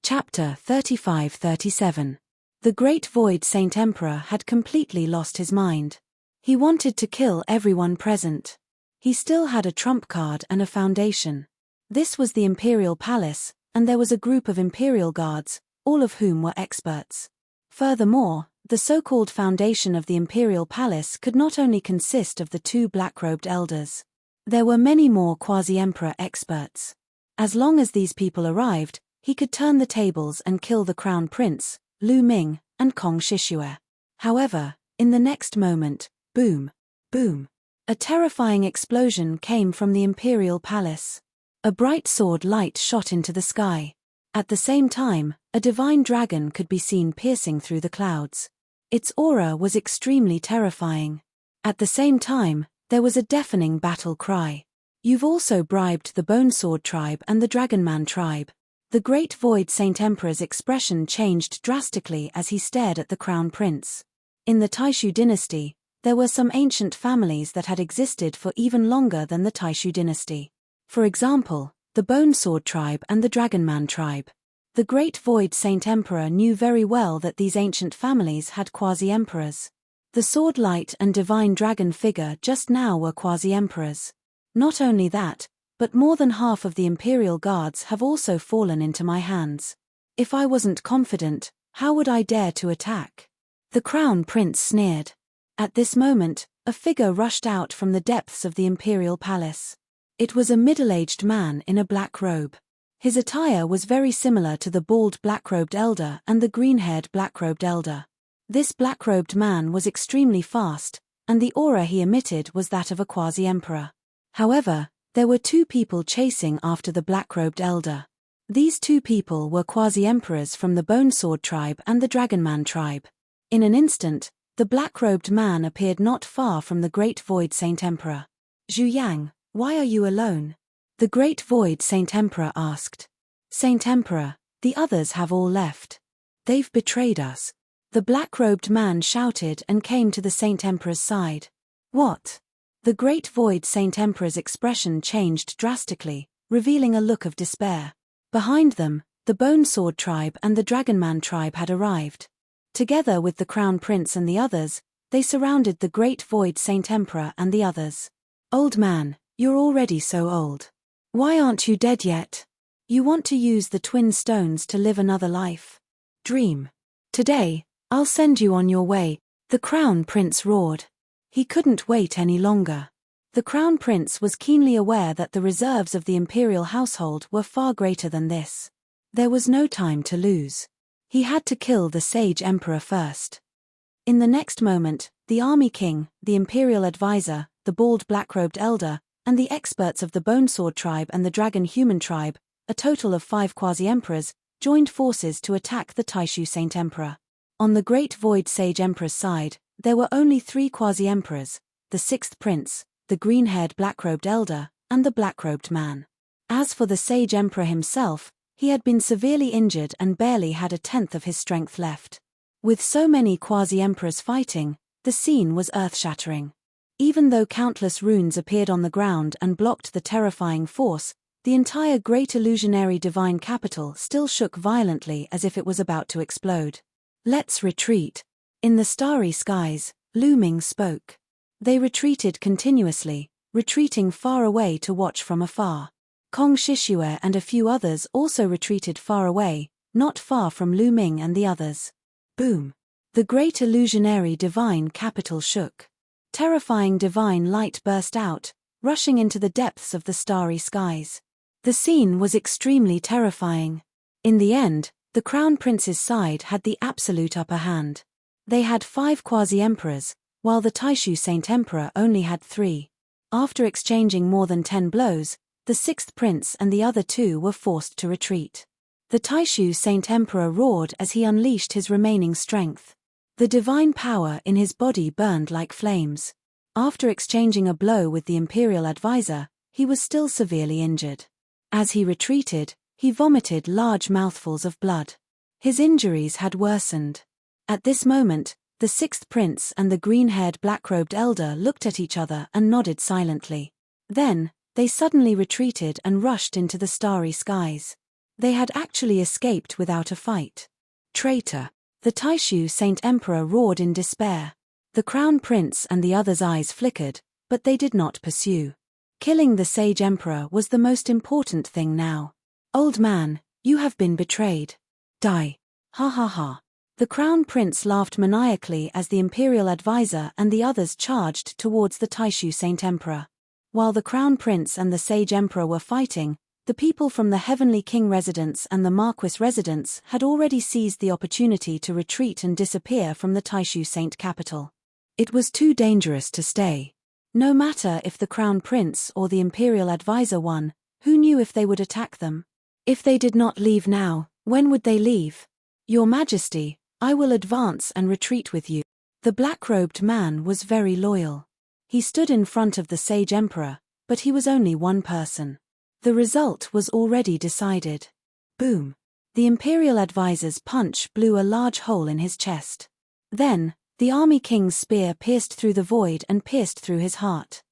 Chapter 35-37. The Great Void Saint Emperor had completely lost his mind. He wanted to kill everyone present. He still had a trump card and a foundation. This was the Imperial Palace, and there was a group of Imperial Guards, all of whom were experts. Furthermore, the so-called foundation of the Imperial Palace could not only consist of the two black-robed elders. There were many more quasi-emperor experts. As long as these people arrived, he could turn the tables and kill the Crown Prince, Lu Ming, and Kong Shishue. However, in the next moment, boom, boom, a terrifying explosion came from the Imperial Palace. A bright sword light shot into the sky. At the same time, a divine dragon could be seen piercing through the clouds. Its aura was extremely terrifying. At the same time, there was a deafening battle cry. You've also bribed the Bone Sword tribe and the Dragonman tribe. The Great Void Saint Emperor's expression changed drastically as he stared at the Crown Prince. In the Taishu dynasty, there were some ancient families that had existed for even longer than the Taishu dynasty. For example, the Bone Sword tribe and the Dragonman tribe. The Great Void Saint Emperor knew very well that these ancient families had quasi-emperors. The Sword Light and Divine Dragon figure just now were quasi-emperors. Not only that, but more than half of the Imperial Guards have also fallen into my hands. If I wasn't confident, how would I dare to attack? The Crown Prince sneered. At this moment, a figure rushed out from the depths of the Imperial Palace. It was a middle-aged man in a black robe. His attire was very similar to the bald black-robed elder and the green-haired black-robed elder. This black-robed man was extremely fast, and the aura he emitted was that of a quasi-emperor. However, there were two people chasing after the black-robed elder. These two people were quasi-emperors from the Bone Sword tribe and the Dragonman tribe. In an instant, the black-robed man appeared not far from the Great Void Saint Emperor. Zhu Yang, why are you alone? The Great Void Saint Emperor asked. Saint Emperor, the others have all left. They've betrayed us. The black-robed man shouted and came to the Saint Emperor's side. What? The Great Void Saint Emperor's expression changed drastically, revealing a look of despair. Behind them, the Bone Sword tribe and the Dragonman tribe had arrived. Together with the Crown Prince and the others, they surrounded the Great Void Saint Emperor and the others. Old man, you're already so old. Why aren't you dead yet? You want to use the twin stones to live another life? Dream. Today, I'll send you on your way, the Crown Prince roared. He couldn't wait any longer. The Crown Prince was keenly aware that the reserves of the Imperial household were far greater than this. There was no time to lose. He had to kill the Sage Emperor first. In the next moment, the Army King, the Imperial Advisor, the bald black-robed elder, and the experts of the Bone Sword tribe and the Dragon Human tribe, a total of 5 quasi-emperors, joined forces to attack the Taishu Saint Emperor. On the Great Void Sage Emperor's side, there were only 3 quasi-emperors, the 6th prince, the green-haired black-robed elder, and the black-robed man. As for the Sage Emperor himself, he had been severely injured and barely had a tenth of his strength left. With so many quasi-emperors fighting, the scene was earth-shattering. Even though countless runes appeared on the ground and blocked the terrifying force, the entire Great Illusionary Divine Capital still shook violently as if it was about to explode. Let's retreat. In the starry skies, Lu Ming spoke. They retreated continuously, retreating far away to watch from afar. Kong Shishue and a few others also retreated far away, not far from Lu Ming and the others. Boom. The Great Illusionary Divine Capital shook. Terrifying divine light burst out, rushing into the depths of the starry skies. The scene was extremely terrifying. In the end, the Crown Prince's side had the absolute upper hand. They had 5 quasi-emperors, while the Taishu Saint Emperor only had 3. After exchanging more than 10 blows, the 6th prince and the other 2 were forced to retreat. The Taishu Saint Emperor roared as he unleashed his remaining strength. The divine power in his body burned like flames. After exchanging a blow with the Imperial Advisor, he was still severely injured. As he retreated, he vomited large mouthfuls of blood. His injuries had worsened. At this moment, the 6th prince and the green-haired black-robed elder looked at each other and nodded silently. Then, they suddenly retreated and rushed into the starry skies. They had actually escaped without a fight. Traitor! The Taishu Saint Emperor roared in despair. The Crown Prince and the others' eyes flickered, but they did not pursue. Killing the Sage Emperor was the most important thing now. Old man, you have been betrayed. Die. Ha ha ha. The Crown Prince laughed maniacally as the Imperial Advisor and the others charged towards the Taishu Saint Emperor. While the Crown Prince and the Sage Emperor were fighting, the people from the Heavenly King residence and the Marquis residence had already seized the opportunity to retreat and disappear from the Taishu Saint capital. It was too dangerous to stay. No matter if the Crown Prince or the Imperial Advisor won, who knew if they would attack them? If they did not leave now, when would they leave? Your Majesty, I will advance and retreat with you. The black-robed man was very loyal. He stood in front of the Sage Emperor, but he was only one person. The result was already decided. Boom! The Imperial Advisor's punch blew a large hole in his chest. Then, the Army King's spear pierced through the void and pierced through his heart.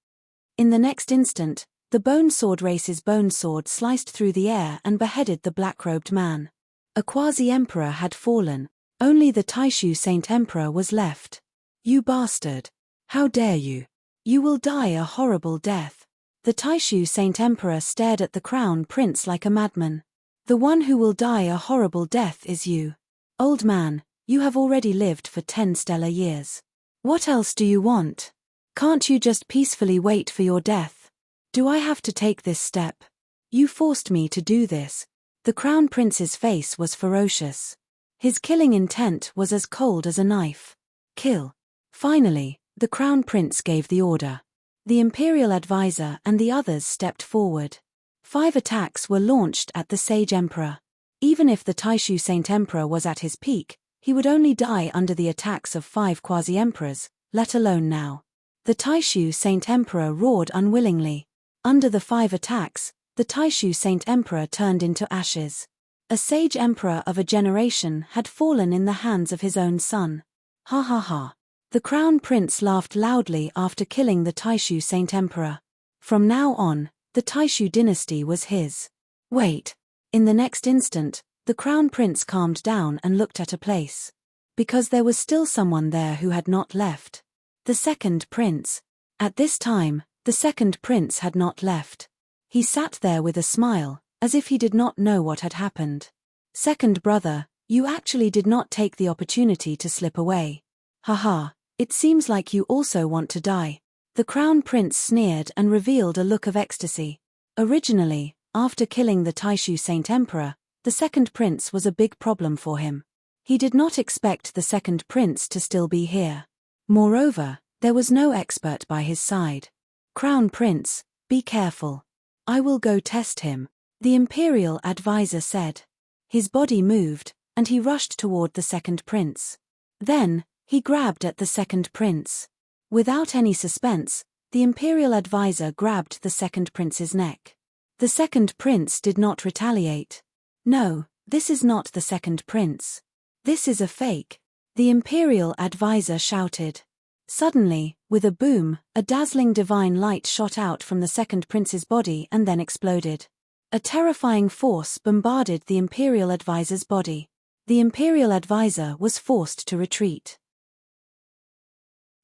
In the next instant, the Bone Sword Race's bone sword sliced through the air and beheaded the black-robed man. A quasi-emperor had fallen. Only the Taishu Saint Emperor was left. You bastard! How dare you! You will die a horrible death. The Taishu Saint Emperor stared at the Crown Prince like a madman. The one who will die a horrible death is you. Old man, you have already lived for 10 stellar years. What else do you want? Can't you just peacefully wait for your death? Do I have to take this step? You forced me to do this. The Crown Prince's face was ferocious. His killing intent was as cold as a knife. Kill. Finally, the Crown Prince gave the order. The Imperial Advisor and the others stepped forward. 5 attacks were launched at the Sage Emperor. Even if the Taishu Saint Emperor was at his peak, he would only die under the attacks of 5 quasi-emperors, let alone now. The Taishu Saint Emperor roared unwillingly. Under the 5 attacks, the Taishu Saint Emperor turned into ashes. A Sage Emperor of a generation had fallen in the hands of his own son. Ha ha ha. The Crown Prince laughed loudly after killing the Taishu Saint Emperor. From now on, the Taishu dynasty was his. Wait. In the next instant, the Crown Prince calmed down and looked at a place. Because there was still someone there who had not left. The second prince. At this time, the second prince had not left. He sat there with a smile, as if he did not know what had happened. Second brother, you actually did not take the opportunity to slip away. Haha, it seems like you also want to die. The Crown Prince sneered and revealed a look of ecstasy. Originally, after killing the Taishu Saint Emperor, the second prince was a big problem for him. He did not expect the second prince to still be here. Moreover, there was no expert by his side. Crown Prince, be careful. I will go test him, the Imperial Advisor said. His body moved, and he rushed toward the second prince. Then, he grabbed at the second prince. Without any suspense, the Imperial Advisor grabbed the second prince's neck. The second prince did not retaliate. No, this is not the second prince. This is a fake, the Imperial Advisor shouted. Suddenly, with a boom, a dazzling divine light shot out from the second prince's body and then exploded. A terrifying force bombarded the Imperial Advisor's body. The Imperial Advisor was forced to retreat.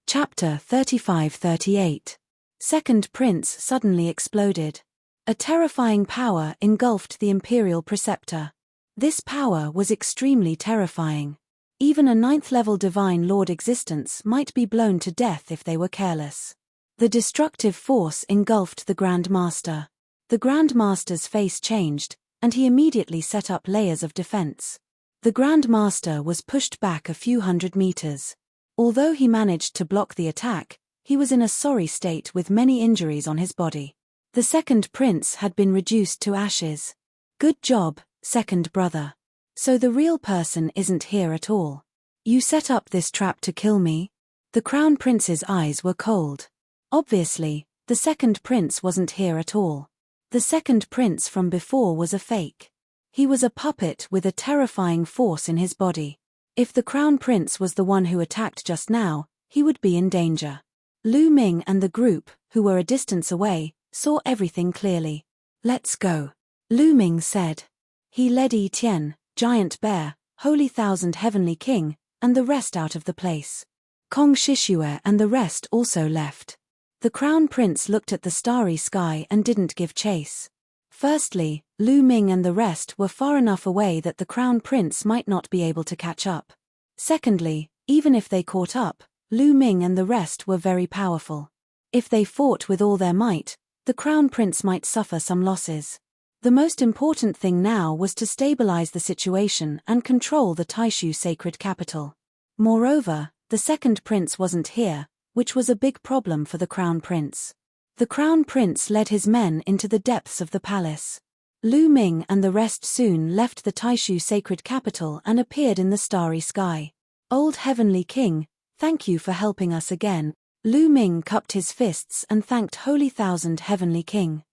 Chapter 35-38. Second Prince suddenly exploded. A terrifying power engulfed the Imperial Preceptor. This power was extremely terrifying. Even a 9th-level Divine Lord existence might be blown to death if they were careless. The destructive force engulfed the Grand Master. The Grand Master's face changed, and he immediately set up layers of defense. The Grand Master was pushed back a few hundred meters. Although he managed to block the attack, he was in a sorry state with many injuries on his body. The second prince had been reduced to ashes. Good job, second brother. So the real person isn't here at all. You set up this trap to kill me? The Crown Prince's eyes were cold. Obviously, the second prince wasn't here at all. The second prince from before was a fake. He was a puppet with a terrifying force in his body. If the Crown Prince was the one who attacked just now, he would be in danger. Lu Ming and the group, who were a distance away, saw everything clearly. Let's go, Lu Ming said. He led Etienne, Giant Bear, Holy Thousand Heavenly King, and the rest out of the place. Kong Shishue and the rest also left. The Crown Prince looked at the starry sky and didn't give chase. Firstly, Lu Ming and the rest were far enough away that the Crown Prince might not be able to catch up. Secondly, even if they caught up, Lu Ming and the rest were very powerful. If they fought with all their might, the Crown Prince might suffer some losses. The most important thing now was to stabilize the situation and control the Taishu sacred capital. Moreover, the second prince wasn't here, which was a big problem for the Crown Prince. The Crown Prince led his men into the depths of the palace. Lu Ming and the rest soon left the Taishu sacred capital and appeared in the starry sky. Old Heavenly King, thank you for helping us again. Lu Ming cupped his fists and thanked Holy Thousand Heavenly King.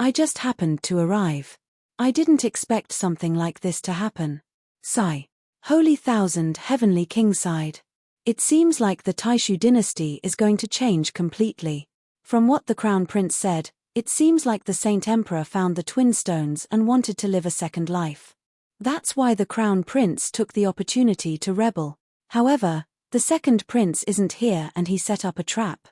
I just happened to arrive. I didn't expect something like this to happen. Sigh. Holy Thousand Heavenly King sighed. It seems like the Taishu dynasty is going to change completely. From what the Crown Prince said, it seems like the Saint Emperor found the twin stones and wanted to live a second life. That's why the Crown Prince took the opportunity to rebel. However, the second prince isn't here and he set up a trap.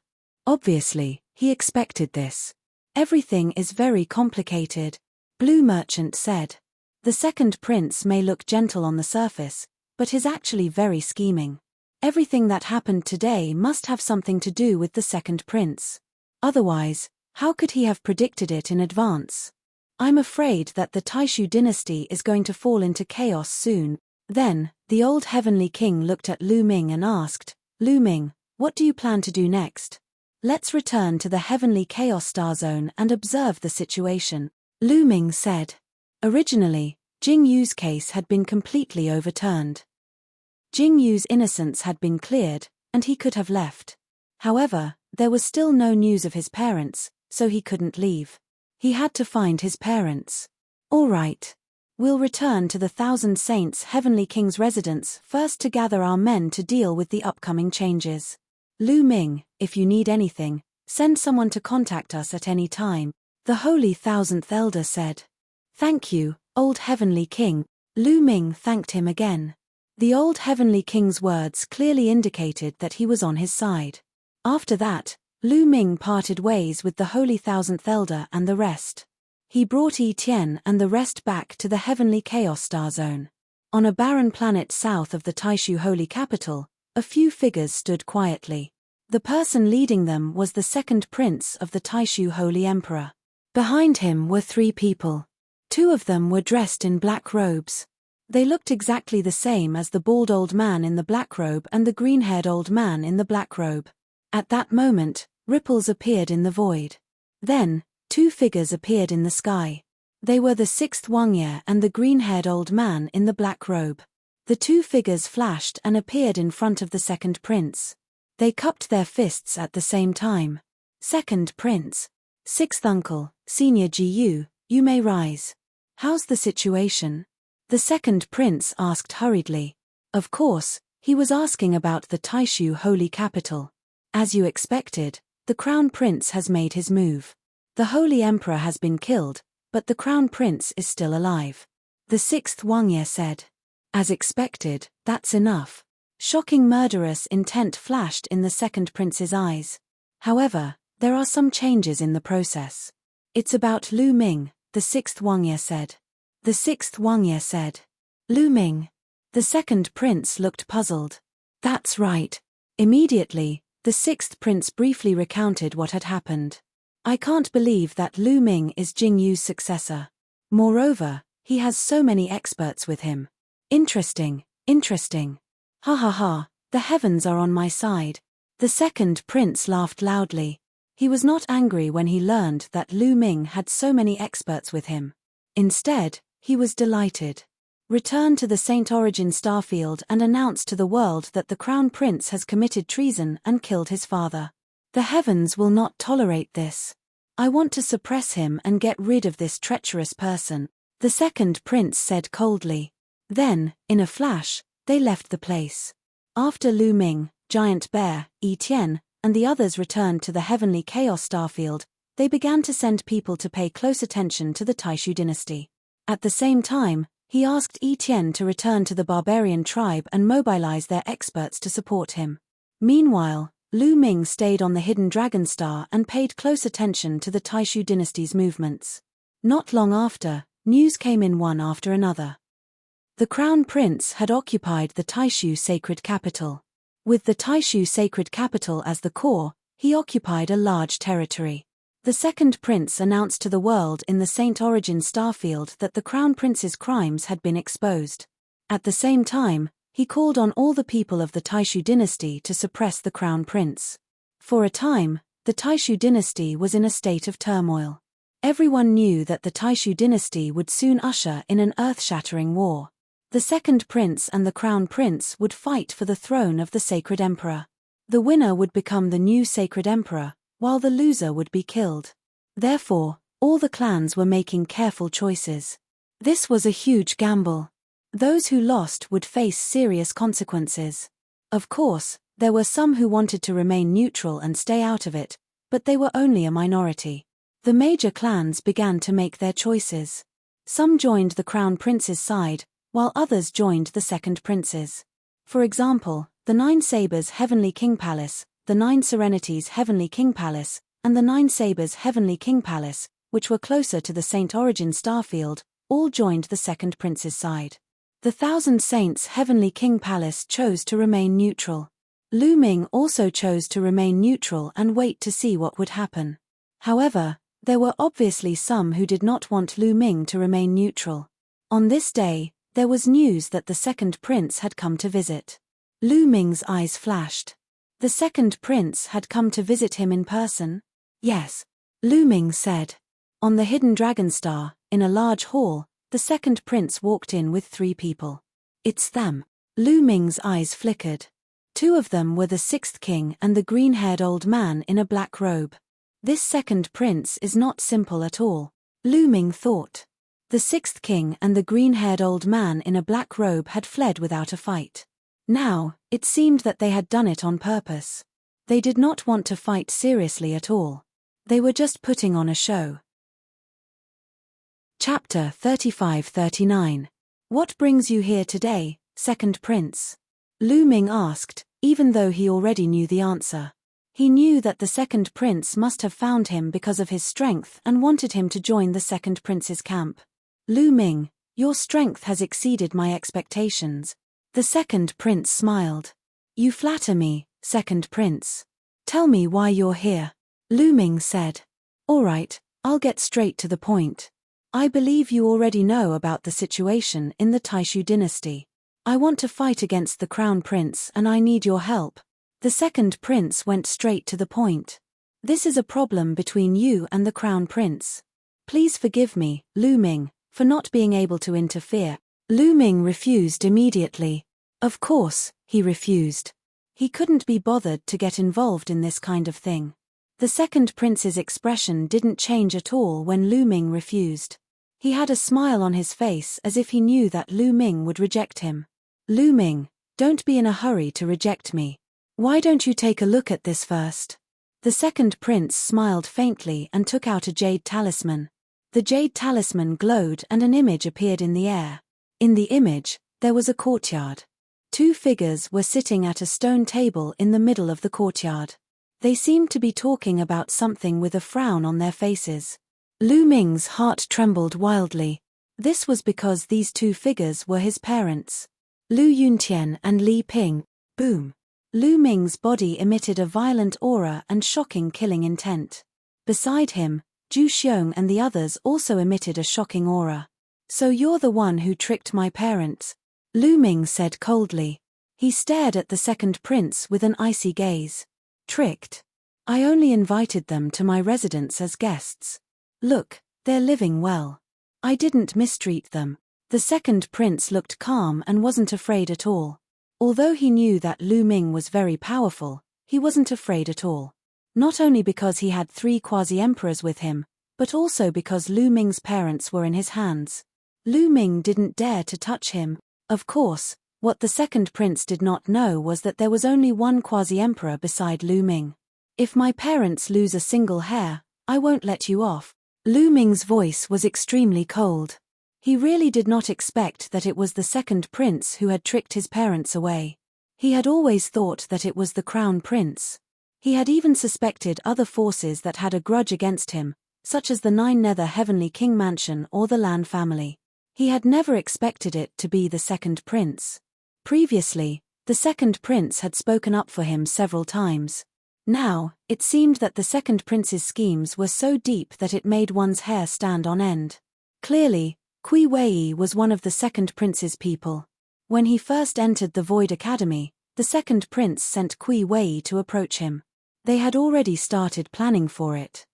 Obviously, he expected this. Everything is very complicated, Blue Merchant said. The second prince may look gentle on the surface, but is actually very scheming. Everything that happened today must have something to do with the second prince. Otherwise, how could he have predicted it in advance? I'm afraid that the Taishu dynasty is going to fall into chaos soon. Then, the old Heavenly King looked at Lu Ming and asked, Lu Ming, what do you plan to do next? Let's return to the Heavenly Chaos Star Zone and observe the situation, Lu Ming said. Originally, Jing Yu's case had been completely overturned. Jing Yu's innocence had been cleared, and he could have left. However, there was still no news of his parents, so he couldn't leave. He had to find his parents. All right. We'll return to the Thousand Saints Heavenly King's residence first to gather our men to deal with the upcoming changes. Lu Ming, if you need anything, send someone to contact us at any time, the Holy Thousandth Elder said. Thank you, Old Heavenly King. Lu Ming thanked him again. The Old Heavenly King's words clearly indicated that he was on his side. After that, Lu Ming parted ways with the Holy Thousandth Elder and the rest. He brought Etienne and the rest back to the Heavenly Chaos Star Zone. On a barren planet south of the Taishu Holy Capital, a few figures stood quietly. The person leading them was the second prince of the Taishu Holy Emperor. Behind him were 3 people. 2 of them were dressed in black robes. They looked exactly the same as the bald old man in the black robe and the green-haired old man in the black robe. At that moment, ripples appeared in the void. Then, 2 figures appeared in the sky. They were the 6th Wangye and the green-haired old man in the black robe. The 2 figures flashed and appeared in front of the second prince. They cupped their fists at the same time. Second prince. 6th uncle, Senior Gu, you may rise. How's the situation? The second prince asked hurriedly. Of course, he was asking about the Taishu Holy Capital. As you expected, the Crown Prince has made his move. The Holy Emperor has been killed, but the Crown Prince is still alive. The 6th Wangye said. As expected, that's enough. Shocking murderous intent flashed in the second prince's eyes. However, there are some changes in the process. It's about Lu Ming, the 6th Wangye said. The 6th Wangye said. Lu Ming. The second prince looked puzzled. That's right. Immediately, the 6th prince briefly recounted what had happened. I can't believe that Lu Ming is Jing Yu's successor. Moreover, he has so many experts with him. Interesting, interesting. Ha ha ha, the heavens are on my side. The second prince laughed loudly. He was not angry when he learned that Lu Ming had so many experts with him. Instead, he was delighted. Return to the Saint Origin starfield and announce to the world that the Crown Prince has committed treason and killed his father. The heavens will not tolerate this. I want to suppress him and get rid of this treacherous person, the second prince said coldly. Then, in a flash, they left the place. After Lu Ming, Giant Bear, Etienne, and the others returned to the Heavenly Chaos starfield, they began to send people to pay close attention to the Taishu dynasty. At the same time, He asked Etienne to return to the barbarian tribe and mobilize their experts to support him. Meanwhile, Lu Ming stayed on the hidden dragon star and paid close attention to the Taishu dynasty's movements. Not long after, news came in one after another. The crown prince had occupied the Taishu sacred capital. With the Taishu sacred capital as the core, he occupied a large territory. The second prince announced to the world in the Saint Origin starfield that the crown prince's crimes had been exposed. At the same time, he called on all the people of the Taishu dynasty to suppress the crown prince. For a time, the Taishu dynasty was in a state of turmoil. Everyone knew that the Taishu dynasty would soon usher in an earth-shattering war. The second prince and the crown prince would fight for the throne of the sacred emperor. The winner would become the new sacred emperor, while the loser would be killed. Therefore, all the clans were making careful choices. This was a huge gamble. Those who lost would face serious consequences. Of course, there were some who wanted to remain neutral and stay out of it, but they were only a minority. The major clans began to make their choices. Some joined the crown prince's side, while others joined the second prince's. For example, the Nine Sabres Heavenly King Palace, the Nine Serenities Heavenly King Palace, and the Nine Sabres Heavenly King Palace, which were closer to the Saint Origin starfield, all joined the second prince's side. The Thousand Saints Heavenly King Palace chose to remain neutral. Lu Ming also chose to remain neutral and wait to see what would happen. However, there were obviously some who did not want Lu Ming to remain neutral. On this day, there was news that the second prince had come to visit. Lu Ming's eyes flashed. The second prince had come to visit him in person? Yes, Lu Ming said. On the hidden dragon star, in a large hall, the second prince walked in with 3 people. It's them. Lu Ming's eyes flickered. 2 of them were the sixth king and the green-haired old man in a black robe. This second prince is not simple at all, Lu Ming thought. The sixth king and the green-haired old man in a black robe had fled without a fight. Now, it seemed that they had done it on purpose. They did not want to fight seriously at all. They were just putting on a show. Chapter 35-39. What brings you here today, second prince? Lu Ming asked, even though he already knew the answer. He knew that the second prince must have found him because of his strength and wanted him to join the second prince's camp. Lu Ming, your strength has exceeded my expectations. The second prince smiled. You flatter me, second prince. Tell me why you're here. Lu Ming said. All right, I'll get straight to the point. I believe you already know about the situation in the Taishu dynasty. I want to fight against the crown prince and I need your help. The second prince went straight to the point. This is a problem between you and the crown prince. Please forgive me, Lu Ming, for not being able to interfere. Lu Ming refused immediately. Of course, he refused. He couldn't be bothered to get involved in this kind of thing. The second prince's expression didn't change at all when Lu Ming refused. He had a smile on his face as if he knew that Lu Ming would reject him. Lu Ming, don't be in a hurry to reject me. Why don't you take a look at this first? The second prince smiled faintly and took out a jade talisman. The jade talisman glowed and an image appeared in the air. In the image, there was a courtyard. 2 figures were sitting at a stone table in the middle of the courtyard. They seemed to be talking about something with a frown on their faces. Lu Ming's heart trembled wildly. This was because these 2 figures were his parents. Lu Yuntian and Li Ping. Boom. Lu Ming's body emitted a violent aura and shocking killing intent. Beside him, Zhu Xiong and the others also emitted a shocking aura. So you're the one who tricked my parents, Lu Ming said coldly. He stared at the second prince with an icy gaze. Tricked? I only invited them to my residence as guests. Look, they're living well. I didn't mistreat them. The second prince looked calm and wasn't afraid at all. Although he knew that Lu Ming was very powerful, he wasn't afraid at all. Not only because he had 3 quasi-emperors with him, but also because Lu Ming's parents were in his hands. Lu Ming didn't dare to touch him. Of course, what the second prince did not know was that there was only one quasi-emperor beside Lu Ming. If my parents lose a single hair, I won't let you off. Lu Ming's voice was extremely cold. He really did not expect that it was the second prince who had tricked his parents away. He had always thought that it was the crown prince. He had even suspected other forces that had a grudge against him, such as the Nine Nether Heavenly King Mansion or the Lan family. He had never expected it to be the second prince. Previously, the second prince had spoken up for him several times. Now, it seemed that the second prince's schemes were so deep that it made one's hair stand on end. Clearly, Kui Wei was one of the second prince's people. When he first entered the Void Academy, the second prince sent Kui Wei to approach him. They had already started planning for it.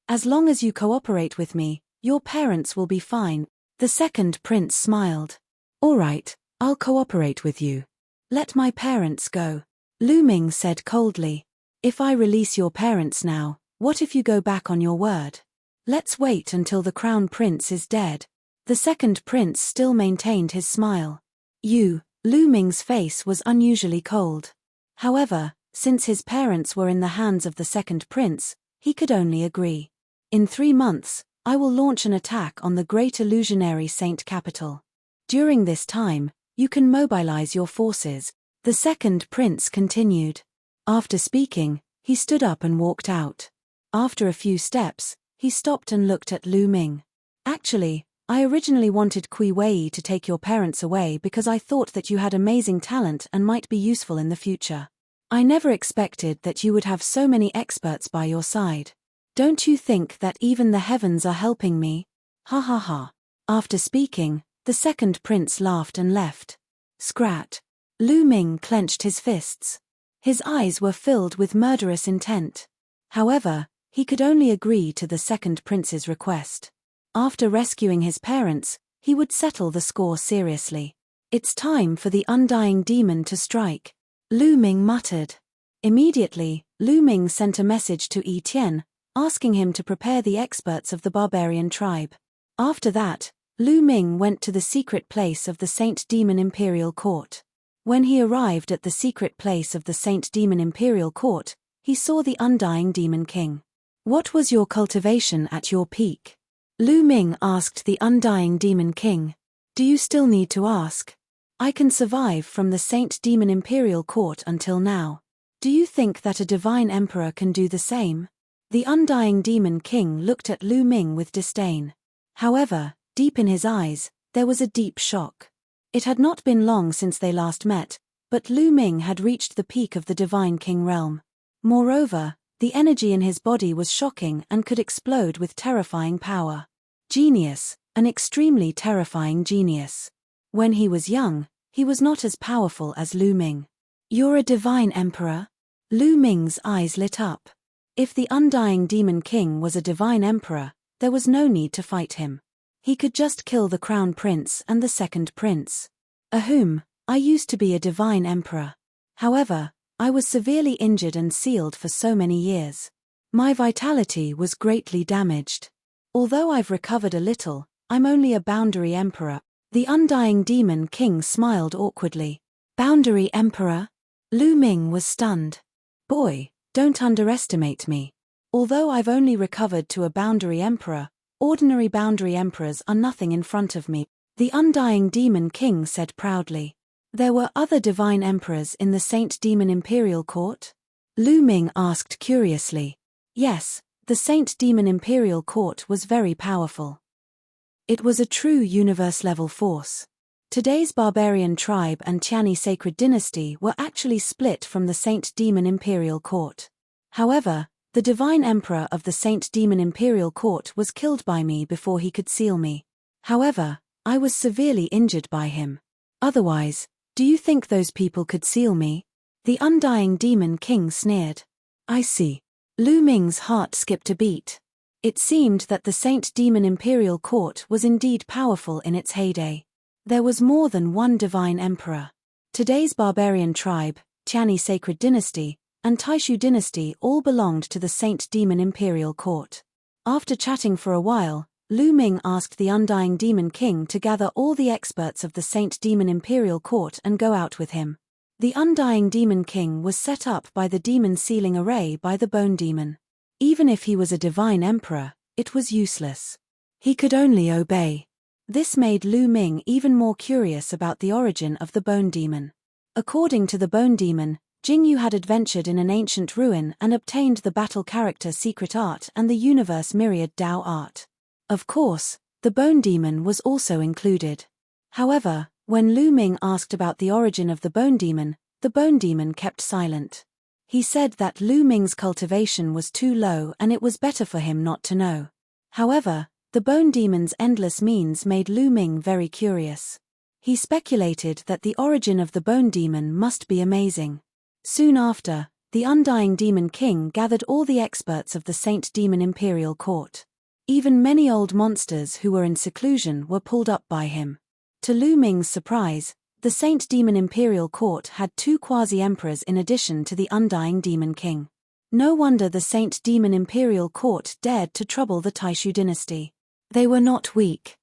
As long as you cooperate with me, your parents will be fine. The second prince smiled. All right, I'll cooperate with you. Let my parents go. Lu Ming said coldly. If I release your parents now, what if you go back on your word? Let's wait until the crown prince is dead. The second prince still maintained his smile. Lu Ming's face was unusually cold. However, since his parents were in the hands of the second prince, he could only agree. In 3 months, I will launch an attack on the great illusionary saint capital. During this time, you can mobilize your forces, the second prince continued. After speaking, he stood up and walked out. After a few steps, he stopped and looked at Lu Ming. Actually, I originally wanted Kui Wei to take your parents away because I thought that you had amazing talent and might be useful in the future. I never expected that you would have so many experts by your side. Don't you think that even the heavens are helping me? Ha ha ha. After speaking, the second prince laughed and left. Scrat. Lu Ming clenched his fists. His eyes were filled with murderous intent. However, he could only agree to the second prince's request. After rescuing his parents, he would settle the score seriously. It's time for the undying demon to strike, Lu Ming muttered. Immediately, Lu Ming sent a message to Yi Tian, asking him to prepare the experts of the barbarian tribe. After that, Lu Ming went to the secret place of the Saint Demon Imperial Court. When he arrived at the secret place of the Saint Demon Imperial Court, he saw the undying Demon King. What was your cultivation at your peak? Lu Ming asked the undying Demon King. Do you still need to ask? I can survive from the Saint Demon Imperial Court until now. Do you think that a divine emperor can do the same? The undying Demon King looked at Lu Ming with disdain. However, deep in his eyes, there was a deep shock. It had not been long since they last met, but Lu Ming had reached the peak of the Divine King realm. Moreover, the energy in his body was shocking and could explode with terrifying power. Genius, an extremely terrifying genius. When he was young, he was not as powerful as Lu Ming. You're a divine emperor? Lu Ming's eyes lit up. If the undying Demon King was a divine emperor, there was no need to fight him. He could just kill the crown prince and the second prince. I used to be a divine emperor. However, I was severely injured and sealed for so many years. My vitality was greatly damaged. Although I've recovered a little, I'm only a boundary emperor. The undying Demon King smiled awkwardly. Boundary emperor? Lu Ming was stunned. Boy, don't underestimate me. Although I've only recovered to a boundary emperor, ordinary boundary emperors are nothing in front of me, the undying Demon King said proudly. There were other divine emperors in the Saint Demon Imperial Court? Lu Ming asked curiously. Yes, the Saint Demon Imperial Court was very powerful. It was a true universe-level force. Today's barbarian tribe and Tiani sacred dynasty were actually split from the Saint Demon Imperial Court. However, the divine emperor of the Saint Demon Imperial Court was killed by me before he could seal me. However, I was severely injured by him. Otherwise, do you think those people could seal me? The undying Demon King sneered. I see. Lu Ming's heart skipped a beat. It seemed that the Saint Demon Imperial Court was indeed powerful in its heyday. There was more than one divine emperor. Today's barbarian tribe, Tiani sacred dynasty, and Taishu dynasty all belonged to the Saint Demon Imperial Court. After chatting for a while, Lu Ming asked the undying Demon King to gather all the experts of the Saint Demon Imperial Court and go out with him. The undying Demon King was set up by the demon sealing array by the Bone Demon. Even if he was a divine emperor, it was useless. He could only obey. This made Lu Ming even more curious about the origin of the Bone Demon. According to the Bone Demon, Jingyu had adventured in an ancient ruin and obtained the battle character secret art and the universe myriad Dao art. Of course, the Bone Demon was also included. However, when Lu Ming asked about the origin of the Bone Demon kept silent. He said that Lu Ming's cultivation was too low and it was better for him not to know. However, the Bone Demon's endless means made Lu Ming very curious. He speculated that the origin of the Bone Demon must be amazing. Soon after, the Undying Demon King gathered all the experts of the Saint Demon Imperial Court. Even many old monsters who were in seclusion were pulled up by him. To Lu Ming's surprise, the Saint Demon Imperial Court had 2 quasi-emperors in addition to the Undying Demon King. No wonder the Saint Demon Imperial Court dared to trouble the Taishu dynasty. They were not weak.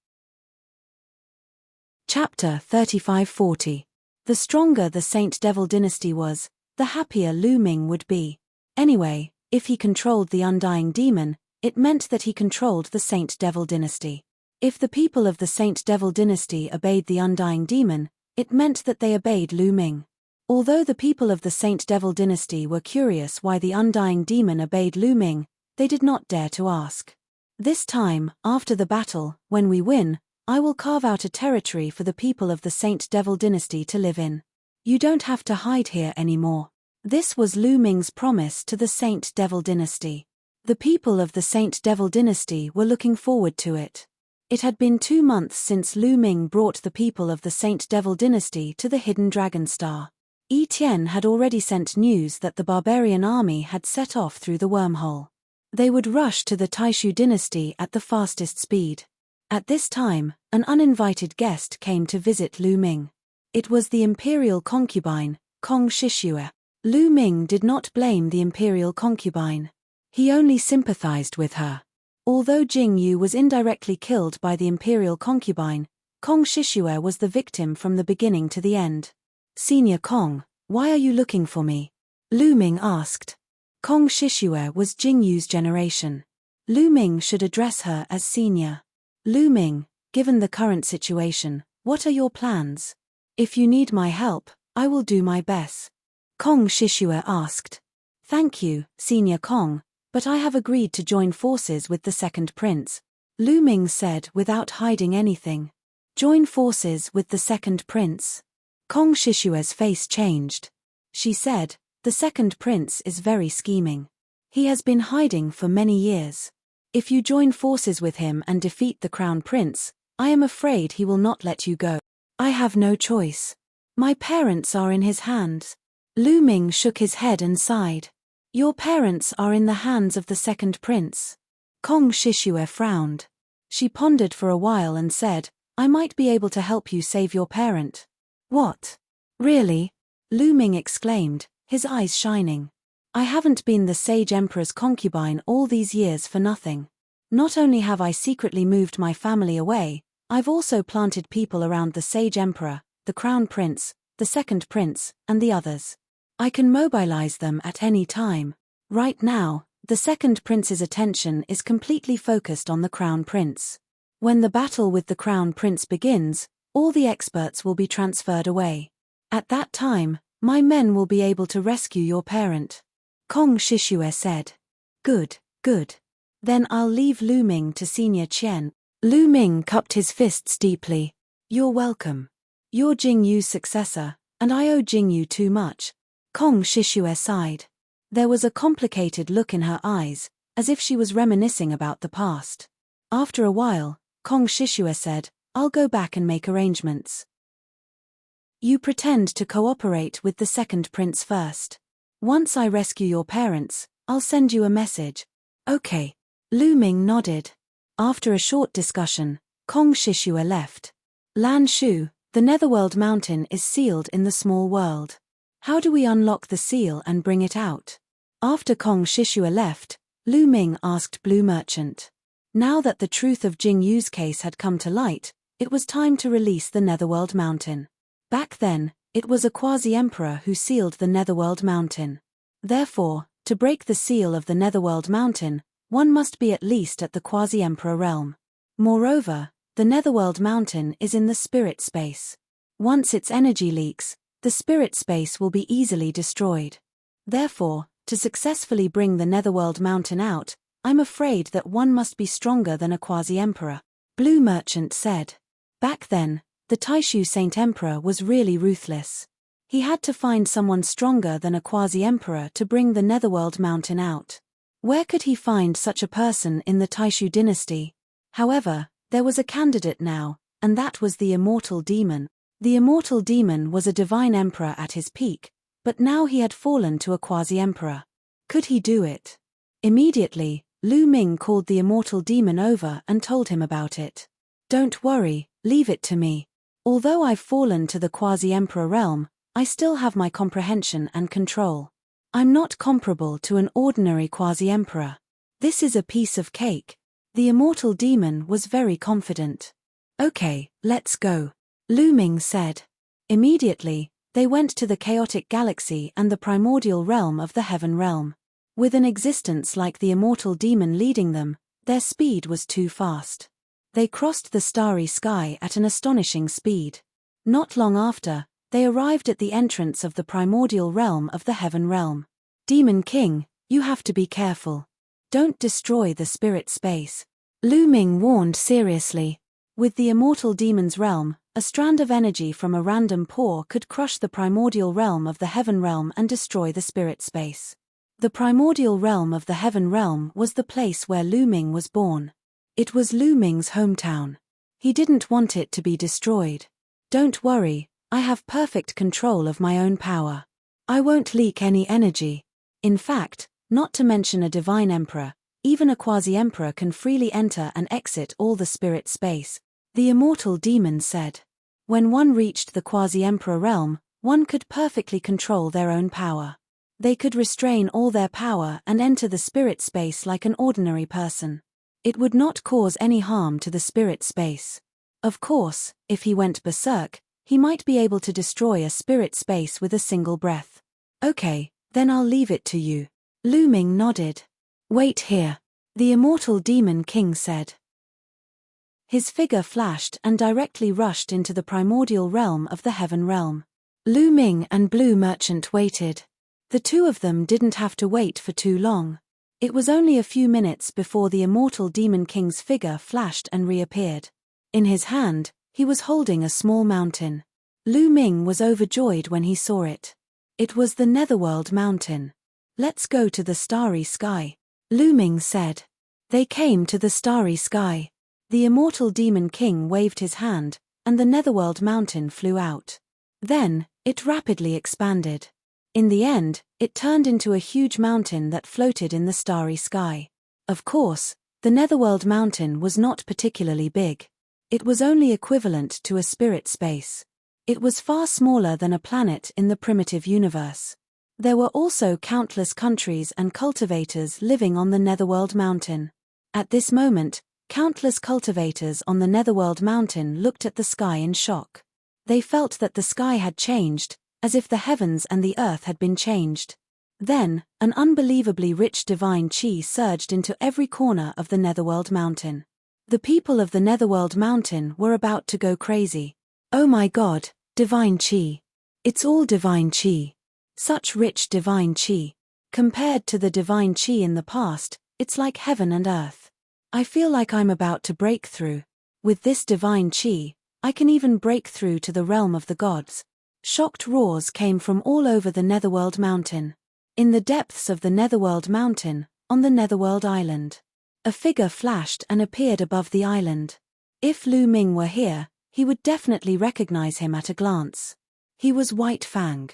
Chapter 3540. The stronger the Saint Devil dynasty was, the happier Lu Ming would be. Anyway, if he controlled the Undying Demon, it meant that he controlled the Saint Devil dynasty. If the people of the Saint Devil dynasty obeyed the Undying Demon, it meant that they obeyed Lu Ming. Although the people of the Saint Devil dynasty were curious why the Undying Demon obeyed Lu Ming, they did not dare to ask. This time, after the battle, when we win, I will carve out a territory for the people of the Saint Devil dynasty to live in. You don't have to hide here anymore. This was Lu Ming's promise to the Saint Devil dynasty. The people of the Saint Devil dynasty were looking forward to it. It had been 2 months since Lu Ming brought the people of the Saint Devil dynasty to the Hidden Dragon Star. Yi Tian had already sent news that the barbarian army had set off through the wormhole. They would rush to the Taishu dynasty at the fastest speed. At this time, an uninvited guest came to visit Lu Ming. It was the imperial concubine, Kong Shishue. Lu Ming did not blame the imperial concubine. He only sympathized with her. Although Jingyu was indirectly killed by the imperial concubine, Kong Shishue was the victim from the beginning to the end. "Senior Kong, why are you looking for me?" Lu Ming asked. Kong Shishue was Jingyu's generation. Lu Ming should address her as senior. Lu Ming, given the current situation, what are your plans? If you need my help, I will do my best. Kong Shishue asked. Thank you, Senior Kong, but I have agreed to join forces with the second prince, Lu Ming said without hiding anything. Join forces with the second prince. Kong Shishue's face changed. She said, the second prince is very scheming. He has been hiding for many years. If you join forces with him and defeat the crown prince, I am afraid he will not let you go. I have no choice. My parents are in his hands. Lu Ming shook his head and sighed. Your parents are in the hands of the second prince. Kong Shishue frowned. She pondered for a while and said, I might be able to help you save your parent. What? Really? Lu Ming exclaimed, his eyes shining. I haven't been the Sage Emperor's concubine all these years for nothing. Not only have I secretly moved my family away, I've also planted people around the Sage Emperor, the Crown Prince, the Second Prince, and the others. I can mobilize them at any time. Right now, the Second Prince's attention is completely focused on the Crown Prince. When the battle with the Crown Prince begins, all the experts will be transferred away. At that time, my men will be able to rescue your parent. Kong Shishue said. Good, good. Then I'll leave Lu Ming to Senior Qian. Lu Ming cupped his fists deeply. You're welcome. You're Jingyu's successor, and I owe Jingyu too much. Kong Shishue sighed. There was a complicated look in her eyes, as if she was reminiscing about the past. After a while, Kong Shishue said, I'll go back and make arrangements. You pretend to cooperate with the second prince first. Once I rescue your parents, I'll send you a message. Okay. Lu Ming nodded. After a short discussion, Kong Shishue left. Lan Shu, the Netherworld Mountain is sealed in the small world. How do we unlock the seal and bring it out? After Kong Shishue left, Lu Ming asked Blue Merchant. Now that the truth of Jingyu's case had come to light, it was time to release the Netherworld Mountain. Back then, it was a quasi-emperor who sealed the Netherworld Mountain. Therefore, to break the seal of the Netherworld Mountain, one must be at least at the quasi-emperor realm. Moreover, The Netherworld Mountain is in the spirit space. Once its energy leaks, the spirit space will be easily destroyed. Therefore, to successfully bring the Netherworld Mountain out, I'm afraid that one must be stronger than a quasi-emperor, Blue Merchant said. Back then, the Taishu Saint Emperor was really ruthless. He had to find someone stronger than a quasi-emperor to bring the Netherworld Mountain out. Where could he find such a person in the Taishu dynasty? However, there was a candidate now, and that was the Immortal Demon. The Immortal Demon was a divine emperor at his peak, but now he had fallen to a quasi-emperor. Could he do it? Immediately, Lu Ming called the Immortal Demon over and told him about it. Don't worry, leave it to me. Although I've fallen to the quasi-emperor realm, I still have my comprehension and control. I'm not comparable to an ordinary quasi-emperor. This is a piece of cake. The Immortal Demon was very confident. Okay, let's go, Lu Ming said. Immediately, they went to the chaotic galaxy and the primordial realm of the Heaven Realm. With an existence like the Immortal Demon leading them, their speed was too fast. They crossed the starry sky at an astonishing speed. Not long after, they arrived at the entrance of the primordial realm of the Heaven Realm. Demon King, you have to be careful. Don't destroy the spirit space, Lu Ming warned seriously. With the Immortal Demon's realm, a strand of energy from a random pore could crush the primordial realm of the Heaven Realm and destroy the spirit space. The primordial realm of the Heaven Realm was the place where Lu Ming was born. It was Lu Ming's hometown. He didn't want it to be destroyed. Don't worry, I have perfect control of my own power. I won't leak any energy. In fact, not to mention a divine emperor, even a quasi-emperor can freely enter and exit all the spirit space, the Immortal Demon said. When one reached the quasi-emperor realm, one could perfectly control their own power. They could restrain all their power and enter the spirit space like an ordinary person. It would not cause any harm to the spirit space. Of course, if he went berserk, he might be able to destroy a spirit space with a single breath. Okay, then I'll leave it to you. Lu Ming nodded. Wait here, the Immortal Demon King said. His figure flashed and directly rushed into the primordial realm of the Heaven Realm. Lu Ming and Blue Merchant waited. The two of them didn't have to wait for too long. It was only a few minutes before the Immortal Demon King's figure flashed and reappeared. In his hand, he was holding a small mountain. Lu Ming was overjoyed when he saw it. It was the Netherworld Mountain. Let's go to the starry sky, Lu Ming said. They came to the starry sky. The Immortal Demon King waved his hand, and the Netherworld Mountain flew out. Then, it rapidly expanded. In the end, it turned into a huge mountain that floated in the starry sky. Of course, the Netherworld Mountain was not particularly big. It was only equivalent to a spirit space. It was far smaller than a planet in the primitive universe. There were also countless countries and cultivators living on the Netherworld Mountain. At this moment, countless cultivators on the Netherworld Mountain looked at the sky in shock. They felt that the sky had changed, as if the heavens and the earth had been changed. Then, an unbelievably rich divine chi surged into every corner of the Netherworld Mountain. The people of the Netherworld Mountain were about to go crazy. Oh my God, divine chi. It's all divine chi. Such rich divine chi. Compared to the divine chi in the past, it's like heaven and earth. I feel like I'm about to break through. With this divine chi, I can even break through to the realm of the gods. Shocked roars came from all over the Netherworld Mountain. In the depths of the Netherworld Mountain, on the Netherworld Island, a figure flashed and appeared above the island. If Lu Ming were here, he would definitely recognize him at a glance. He was White Fang.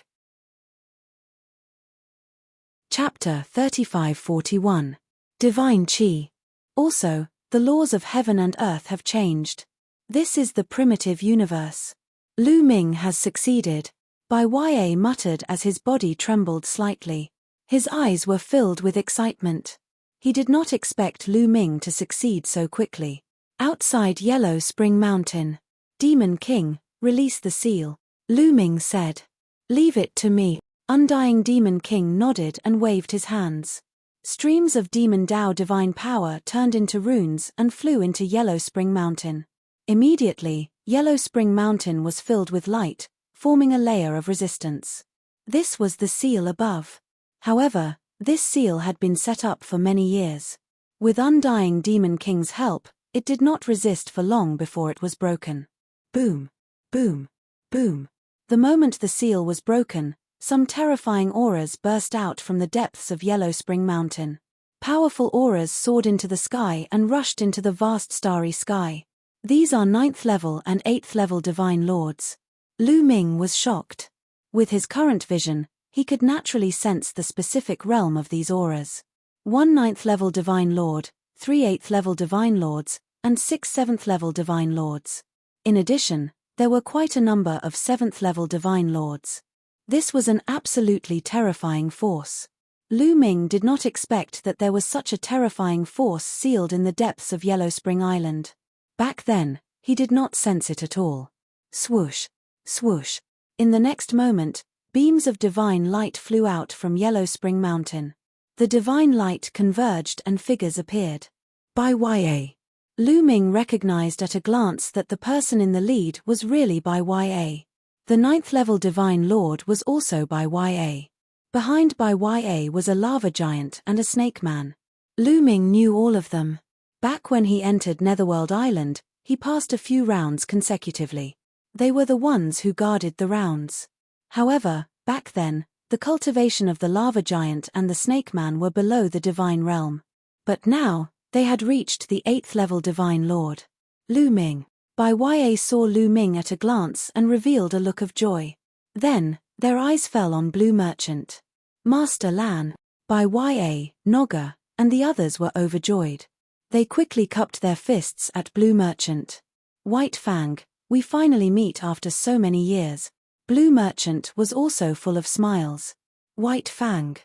Chapter 3541. Divine Chi. Also, the laws of heaven and earth have changed. This is the primitive universe. Lu Ming has succeeded. Bai Ya muttered as his body trembled slightly. His eyes were filled with excitement. He did not expect Lu Ming to succeed so quickly. Outside Yellow Spring Mountain. Demon King, release the seal, Lu Ming said. Leave it to me. Undying Demon King nodded and waved his hands. Streams of Demon Dao divine power turned into runes and flew into Yellow Spring Mountain. Immediately, Yellow Spring Mountain was filled with light, forming a layer of resistance. This was the seal above. However, this seal had been set up for many years. With Undying Demon King's help, it did not resist for long before it was broken. Boom! Boom! Boom! The moment the seal was broken, some terrifying auras burst out from the depths of Yellow Spring Mountain. Powerful auras soared into the sky and rushed into the vast starry sky. These are 9th level and 8th level divine lords. Lu Ming was shocked. With his current vision, he could naturally sense the specific realm of these auras. 1 9th level divine lord, 3 8th level divine lords, and 6 7th level divine lords. In addition, there were quite a number of 7th level divine lords. This was an absolutely terrifying force. Lu Ming did not expect that there was such a terrifying force sealed in the depths of Yellow Spring Island. Back then, he did not sense it at all. Swoosh! Swoosh! In the next moment, beams of divine light flew out from Yellow Spring Mountain. The divine light converged and figures appeared. Bai Ya. Lu Ming recognized at a glance that the person in the lead was really Bai Ya. The 9th level divine lord was also Bai Ya. Behind Bai Ya was a lava giant and a snake man. Lu Ming knew all of them. Back when he entered Netherworld Island, he passed a few rounds consecutively. They were the ones who guarded the rounds. However, back then, the cultivation of the lava giant and the snake man were below the divine realm. But now, they had reached the 8th level divine lord. Lu Ming. Bai Ya saw Lu Ming at a glance and revealed a look of joy. Then, their eyes fell on Blue Merchant. Master Lan, Bai Ya, Nogger, and the others were overjoyed. They quickly cupped their fists at Blue Merchant. White Fang, we finally meet after so many years. Blue Merchant was also full of smiles. White Fang.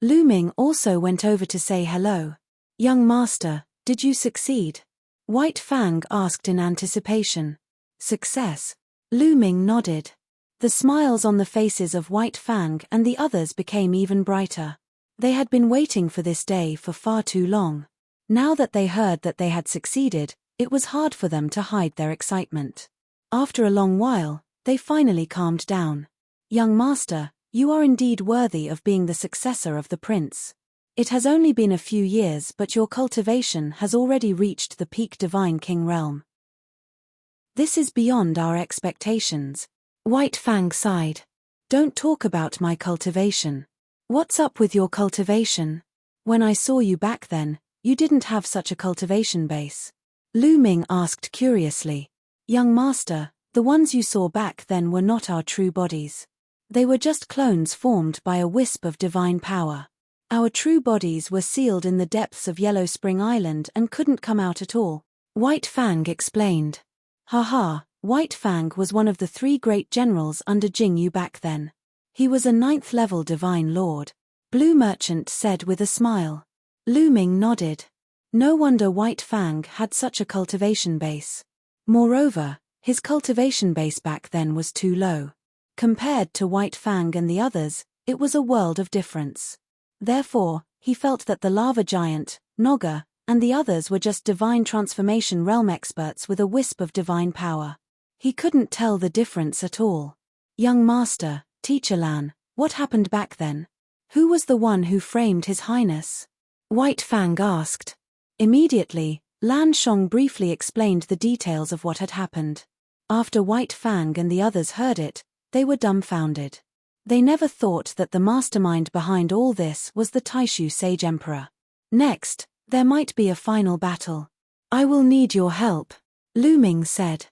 Lu Ming also went over to say hello. Young master, did you succeed? White Fang asked in anticipation. Success. Lu Ming nodded. The smiles on the faces of White Fang and the others became even brighter. They had been waiting for this day for far too long. Now that they heard that they had succeeded, it was hard for them to hide their excitement. After a long while, they finally calmed down. Young master, you are indeed worthy of being the successor of the prince. It has only been a few years, but your cultivation has already reached the peak divine king realm. This is beyond our expectations. White Fang sighed. Don't talk about my cultivation. What's up with your cultivation? When I saw you back then, you didn't have such a cultivation base. Lu Ming asked curiously. Young master, the ones you saw back then were not our true bodies. They were just clones formed by a wisp of divine power. Our true bodies were sealed in the depths of Yellow Spring Island and couldn't come out at all. White Fang explained. Haha, White Fang was one of the 3 great generals under Jing Yu back then. He was a 9th level divine lord. Blue Merchant said with a smile. Lu Ming nodded. No wonder White Fang had such a cultivation base. Moreover, his cultivation base back then was too low. Compared to White Fang and the others, it was a world of difference. Therefore, he felt that the lava giant, Nogger, and the others were just divine transformation realm experts with a wisp of divine power. He couldn't tell the difference at all. Young master, Teacher Lan, what happened back then? Who was the one who framed His Highness? White Fang asked. Immediately, Lan Shong briefly explained the details of what had happened. After White Fang and the others heard it, they were dumbfounded. They never thought that the mastermind behind all this was the Taishu Sage Emperor. Next, there might be a final battle. I will need your help, Lu Ming said.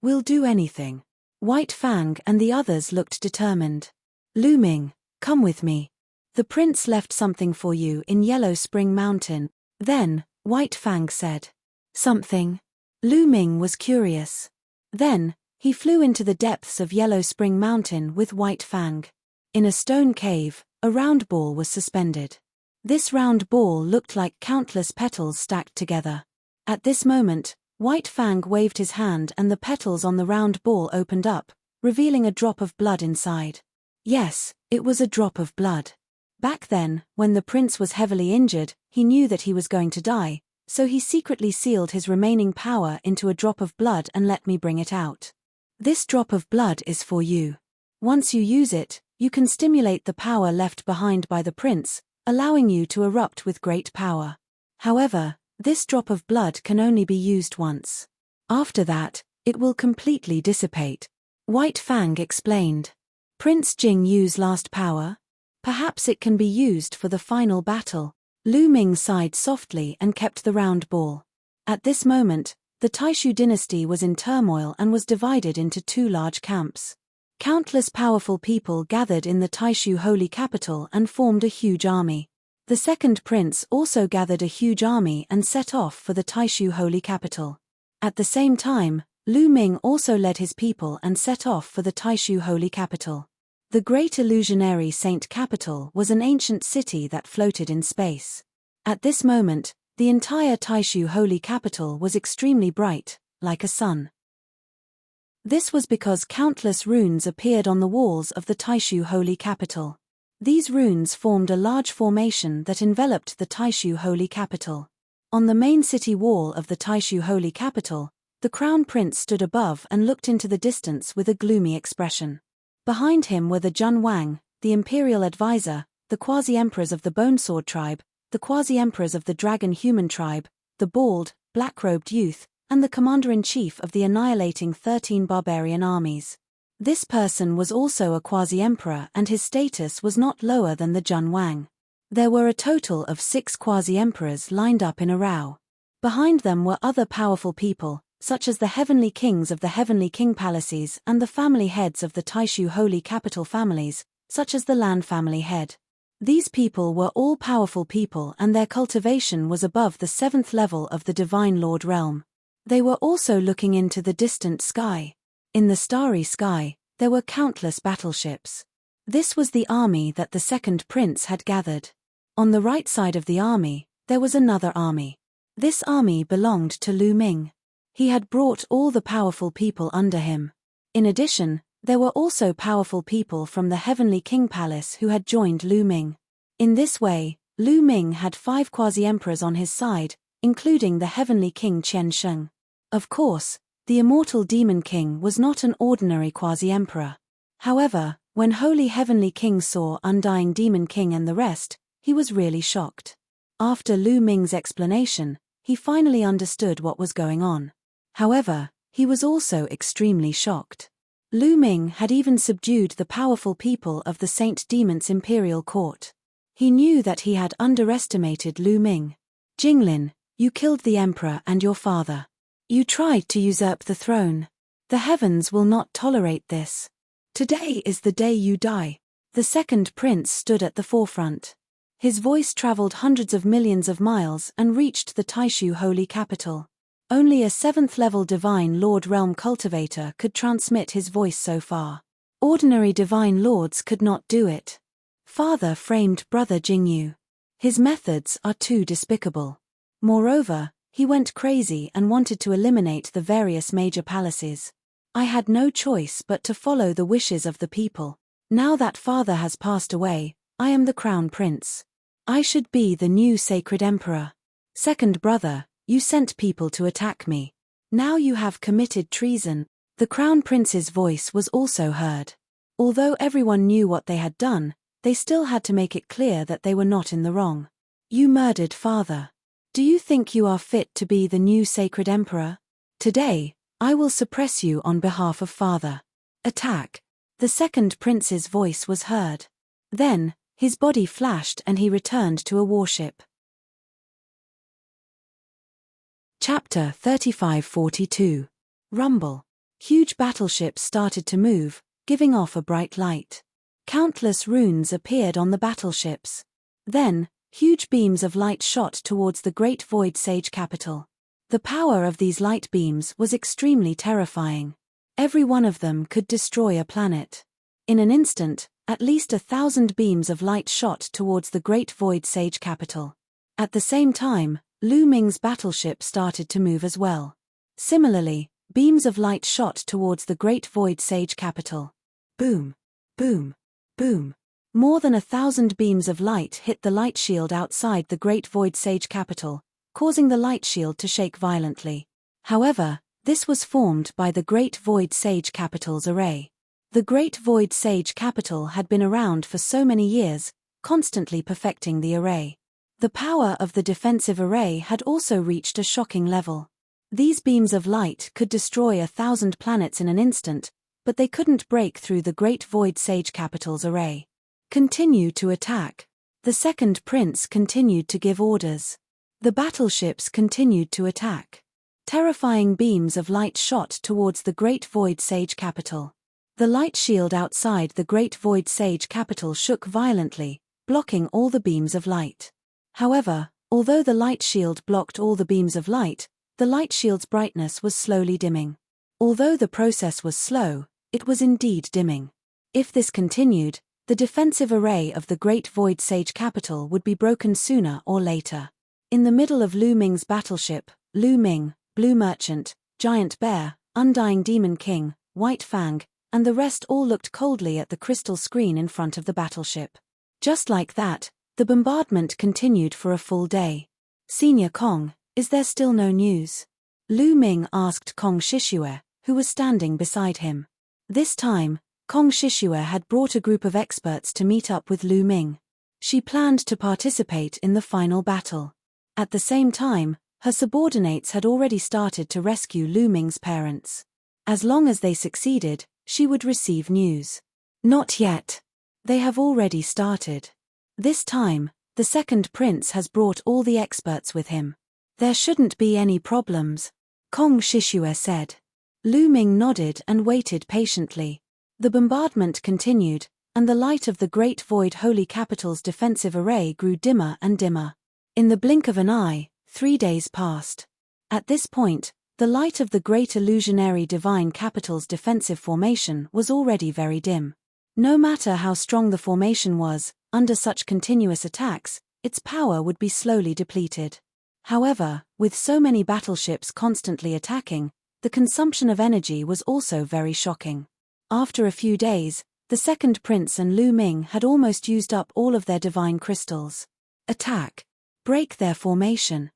We'll do anything. White Fang and the others looked determined. Lu Ming, come with me. The prince left something for you in Yellow Spring Mountain. Then, White Fang said. Something? Lu Ming was curious. Then, he flew into the depths of Yellow Spring Mountain with White Fang. In a stone cave, a round ball was suspended. This round ball looked like countless petals stacked together. At this moment, White Fang waved his hand and the petals on the round ball opened up, revealing a drop of blood inside. Yes, it was a drop of blood. Back then, when the prince was heavily injured, he knew that he was going to die, So he secretly sealed his remaining power into a drop of blood and let me bring it out. This drop of blood is for you. Once you use it, you can stimulate the power left behind by the prince, allowing you to erupt with great power. However, this drop of blood can only be used once. After that, it will completely dissipate. White Fang explained. Prince Jing Yu's last power? Perhaps it can be used for the final battle. Lu Ming sighed softly and kept the round ball. At this moment, the Taishu dynasty was in turmoil and was divided into two large camps. Countless powerful people gathered in the Taishu holy capital and formed a huge army. The second prince also gathered a huge army and set off for the Taishu holy capital. At the same time, Lu Ming also led his people and set off for the Taishu holy capital. The great illusionary saint capital was an ancient city that floated in space. At this moment, the entire Taishu holy capital was extremely bright, like a sun. This was because countless runes appeared on the walls of the Taishu holy capital. These runes formed a large formation that enveloped the Taishu holy capital. On the main city wall of the Taishu holy capital, the crown prince stood above and looked into the distance with a gloomy expression. Behind him were the Jun Wang, the imperial advisor, the quasi-emperors of the Bone Sword tribe, the quasi-emperors of the Dragon Human tribe, the bald, black-robed youth, and the commander-in-chief of the annihilating 13 barbarian armies. This person was also a quasi-emperor and his status was not lower than the Jun Wang. There were a total of 6 quasi-emperors lined up in a row. Behind them were other powerful people, such as the heavenly kings of the heavenly king palaces and the family heads of the Taishu holy capital families, such as the Lan family head. These people were all powerful people and their cultivation was above the 7th level of the Divine Lord realm. They were also looking into the distant sky. In the starry sky, there were countless battleships. This was the army that the second prince had gathered. On the right side of the army, there was another army. This army belonged to Lu Ming. He had brought all the powerful people under him. In addition, there were also powerful people from the Heavenly King Palace who had joined Lu Ming. In this way, Lu Ming had 5 quasi-emperors on his side, including the Heavenly King Qian Sheng. Of course, the immortal Demon King was not an ordinary quasi-emperor. However, when Holy Heavenly King saw Undying Demon King and the rest, he was really shocked. After Lu Ming's explanation, he finally understood what was going on. However, he was also extremely shocked. Lu Ming had even subdued the powerful people of the Saint Demon's imperial court. He knew that he had underestimated Lu Ming. Jinglin, you killed the emperor and your father. You tried to usurp the throne. The heavens will not tolerate this. Today is the day you die. The second prince stood at the forefront. His voice traveled hundreds of millions of miles and reached the Taishu holy capital. Only a 7th-level Divine Lord realm cultivator could transmit his voice so far. Ordinary Divine Lords could not do it. Father framed brother Jingyu. His methods are too despicable. Moreover, he went crazy and wanted to eliminate the various major palaces. I had no choice but to follow the wishes of the people. Now that father has passed away, I am the crown prince. I should be the new sacred emperor. Second brother, you sent people to attack me. Now you have committed treason. The crown prince's voice was also heard. Although everyone knew what they had done, they still had to make it clear that they were not in the wrong. You murdered father. Do you think you are fit to be the new sacred emperor? Today, I will suppress you on behalf of father. Attack. The second prince's voice was heard. Then, his body flashed and he returned to a warship. Chapter 3542. Rumble. Huge battleships started to move, giving off a bright light. Countless runes appeared on the battleships. Then, huge beams of light shot towards the Great Void Sage capital. The power of these light beams was extremely terrifying. Every one of them could destroy a planet. In an instant, at least 1,000 beams of light shot towards the Great Void Sage capital. At the same time, Lu Ming's battleship started to move as well. Similarly, beams of light shot towards the Great Void Sage capital. Boom, boom, boom. More than 1,000 beams of light hit the light shield outside the Great Void Sage capital, causing the light shield to shake violently. However, this was formed by the Great Void Sage Capital's array. The Great Void Sage Capital had been around for so many years, constantly perfecting the array. The power of the defensive array had also reached a shocking level. These beams of light could destroy 1,000 planets in an instant, but they couldn't break through the Great Void Sage Capital's array. Continue to attack. The second prince continued to give orders. The battleships continued to attack. Terrifying beams of light shot towards the Great Void Sage Capital. The light shield outside the Great Void Sage Capital shook violently, blocking all the beams of light. However, although the light shield blocked all the beams of light, the light shield's brightness was slowly dimming. Although the process was slow, it was indeed dimming. If this continued, the defensive array of the Great Void Sage Capital would be broken sooner or later. In the middle of Lu Ming's battleship, Lu Ming, Blue Merchant, Giant Bear, Undying Demon King, White Fang, and the rest all looked coldly at the crystal screen in front of the battleship. Just like that, the bombardment continued for a full day. Senior Kong, is there still no news? Lu Ming asked Kong Shishue, who was standing beside him. This time, Kong Shishue had brought a group of experts to meet up with Lu Ming. She planned to participate in the final battle. At the same time, her subordinates had already started to rescue Lu Ming's parents. As long as they succeeded, she would receive news. Not yet. They have already started. This time, the second prince has brought all the experts with him. There shouldn't be any problems, Kong Shishue said. Lu Ming nodded and waited patiently. The bombardment continued, and the light of the Great Void Holy Capital's defensive array grew dimmer and dimmer. In the blink of an eye, 3 days passed. At this point, the light of the Great Illusionary Divine Capital's defensive formation was already very dim. No matter how strong the formation was, under such continuous attacks, its power would be slowly depleted. However, with so many battleships constantly attacking, the consumption of energy was also very shocking. After a few days, the second prince and Lu Ming had almost used up all of their divine crystals. Attack! Break their formation!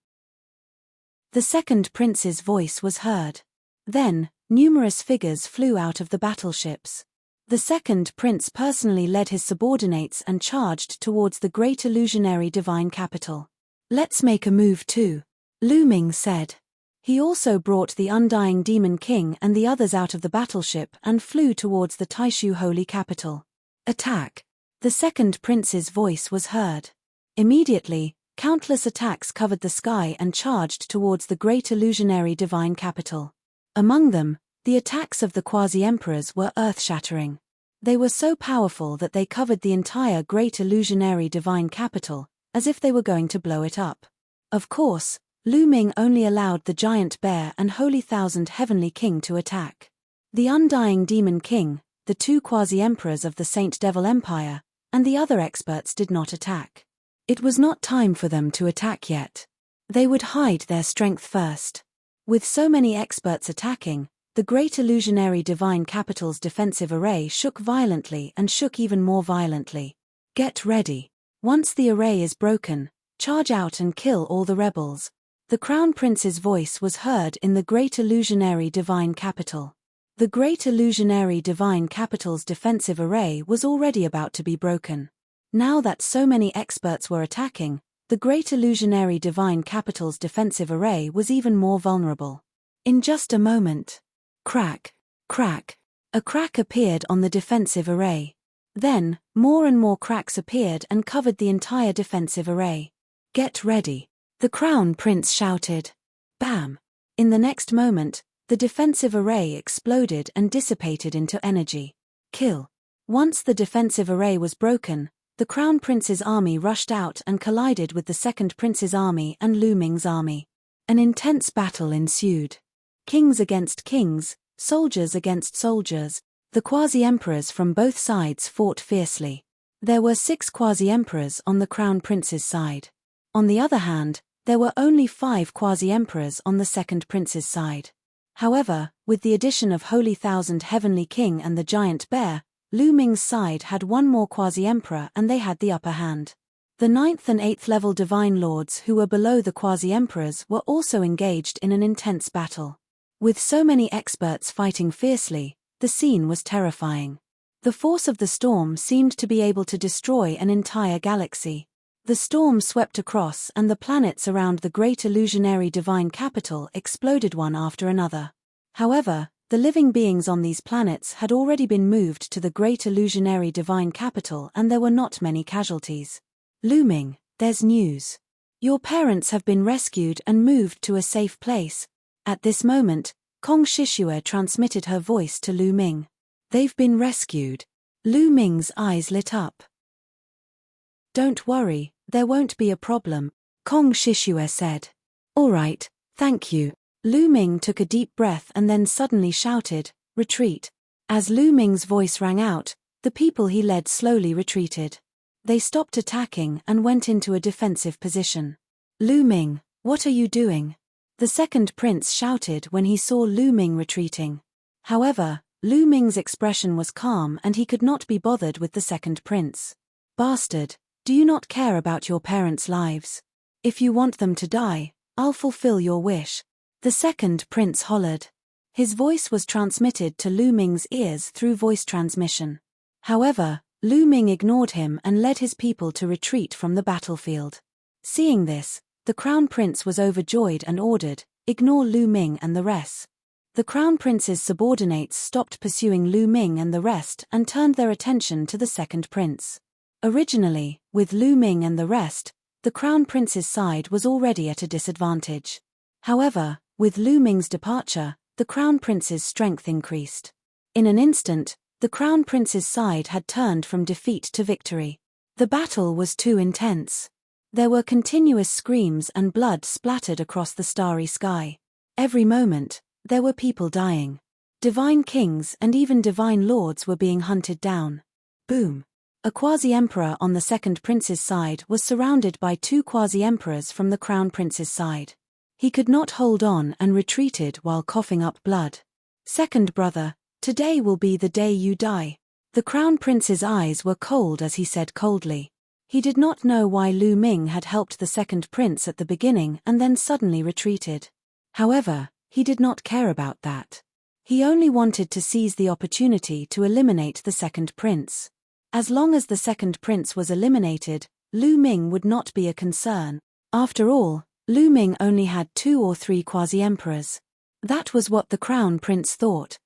The second prince's voice was heard. Then, numerous figures flew out of the battleships. The second prince personally led his subordinates and charged towards the Great Illusionary Divine Capital. Let's make a move too, Lu Ming said. He also brought the Undying Demon King and the others out of the battleship and flew towards the Taishu Holy Capital. Attack! The second prince's voice was heard. Immediately, countless attacks covered the sky and charged towards the Great Illusionary Divine Capital. Among them, the attacks of the quasi-emperors were earth-shattering. They were so powerful that they covered the entire Great Illusionary Divine Capital, as if they were going to blow it up. Of course, Lu Ming only allowed the Giant Bear and Holy Thousand Heavenly King to attack. The Undying Demon King, the 2 quasi-emperors of the Saint Devil Empire, and the other experts did not attack. It was not time for them to attack yet. They would hide their strength first. With so many experts attacking, the Great Illusionary Divine Capital's defensive array shook violently and shook even more violently. Get ready. Once the array is broken, charge out and kill all the rebels. The Crown Prince's voice was heard in the Great Illusionary Divine Capital. The Great Illusionary Divine Capital's defensive array was already about to be broken. Now that so many experts were attacking, the Great Illusionary Divine Capital's defensive array was even more vulnerable. In just a moment, crack, crack, a crack appeared on the defensive array. Then, more and more cracks appeared and covered the entire defensive array. Get ready, the Crown Prince shouted. Bam! In the next moment, the defensive array exploded and dissipated into energy. Kill. Once the defensive array was broken, the Crown Prince's army rushed out and collided with the second prince's army and Lu Ming's army. An intense battle ensued. Kings against kings, soldiers against soldiers, the quasi-emperors from both sides fought fiercely. There were 6 quasi-emperors on the Crown Prince's side. On the other hand, there were only 5 quasi-emperors on the second prince's side. However, with the addition of Holy Thousand Heavenly King and the Giant Bear, Lu Ming's side had 1 more quasi-emperor and they had the upper hand. The 9th and 8th level divine lords who were below the quasi-emperors were also engaged in an intense battle. With so many experts fighting fiercely, the scene was terrifying. The force of the storm seemed to be able to destroy an entire galaxy. The storm swept across and the planets around the great illusionary divine capital exploded one after another. However, the living beings on these planets had already been moved to the great illusionary divine capital and there were not many casualties. Lu Ming, there's news. Your parents have been rescued and moved to a safe place. At this moment, Kong Shishue transmitted her voice to Lu Ming. They've been rescued. Lu Ming's eyes lit up. Don't worry, there won't be a problem, Kong Shishue said. All right, thank you. Lu Ming took a deep breath and then suddenly shouted, retreat. As Lu Ming's voice rang out, the people he led slowly retreated. They stopped attacking and went into a defensive position. Lu Ming, what are you doing? The second prince shouted when he saw Lu Ming retreating. However, Lu Ming's expression was calm and he could not be bothered with the second prince. Bastard, do you not care about your parents' lives? If you want them to die, I'll fulfill your wish. The second prince hollered. His voice was transmitted to Lu Ming's ears through voice transmission. However, Lu Ming ignored him and led his people to retreat from the battlefield. Seeing this, the crown prince was overjoyed and ordered, ignore Lu Ming and the rest. The crown prince's subordinates stopped pursuing Lu Ming and the rest and turned their attention to the second prince. Originally, with Lu Ming and the rest, the crown prince's side was already at a disadvantage. However, with Lu Ming's departure, the crown prince's strength increased. In an instant, the crown prince's side had turned from defeat to victory. The battle was too intense. There were continuous screams and blood splattered across the starry sky. Every moment, there were people dying. Divine kings and even divine lords were being hunted down. Boom. A quasi-emperor on the second prince's side was surrounded by two quasi-emperors from the crown prince's side. He could not hold on and retreated while coughing up blood. Second brother, today will be the day you die. The crown prince's eyes were cold as he said coldly. He did not know why Lu Ming had helped the second prince at the beginning and then suddenly retreated. However, he did not care about that. He only wanted to seize the opportunity to eliminate the second prince. As long as the second prince was eliminated, Lu Ming would not be a concern. After all, Lu Ming only had 2 or 3 quasi-emperors. That was what the crown prince thought.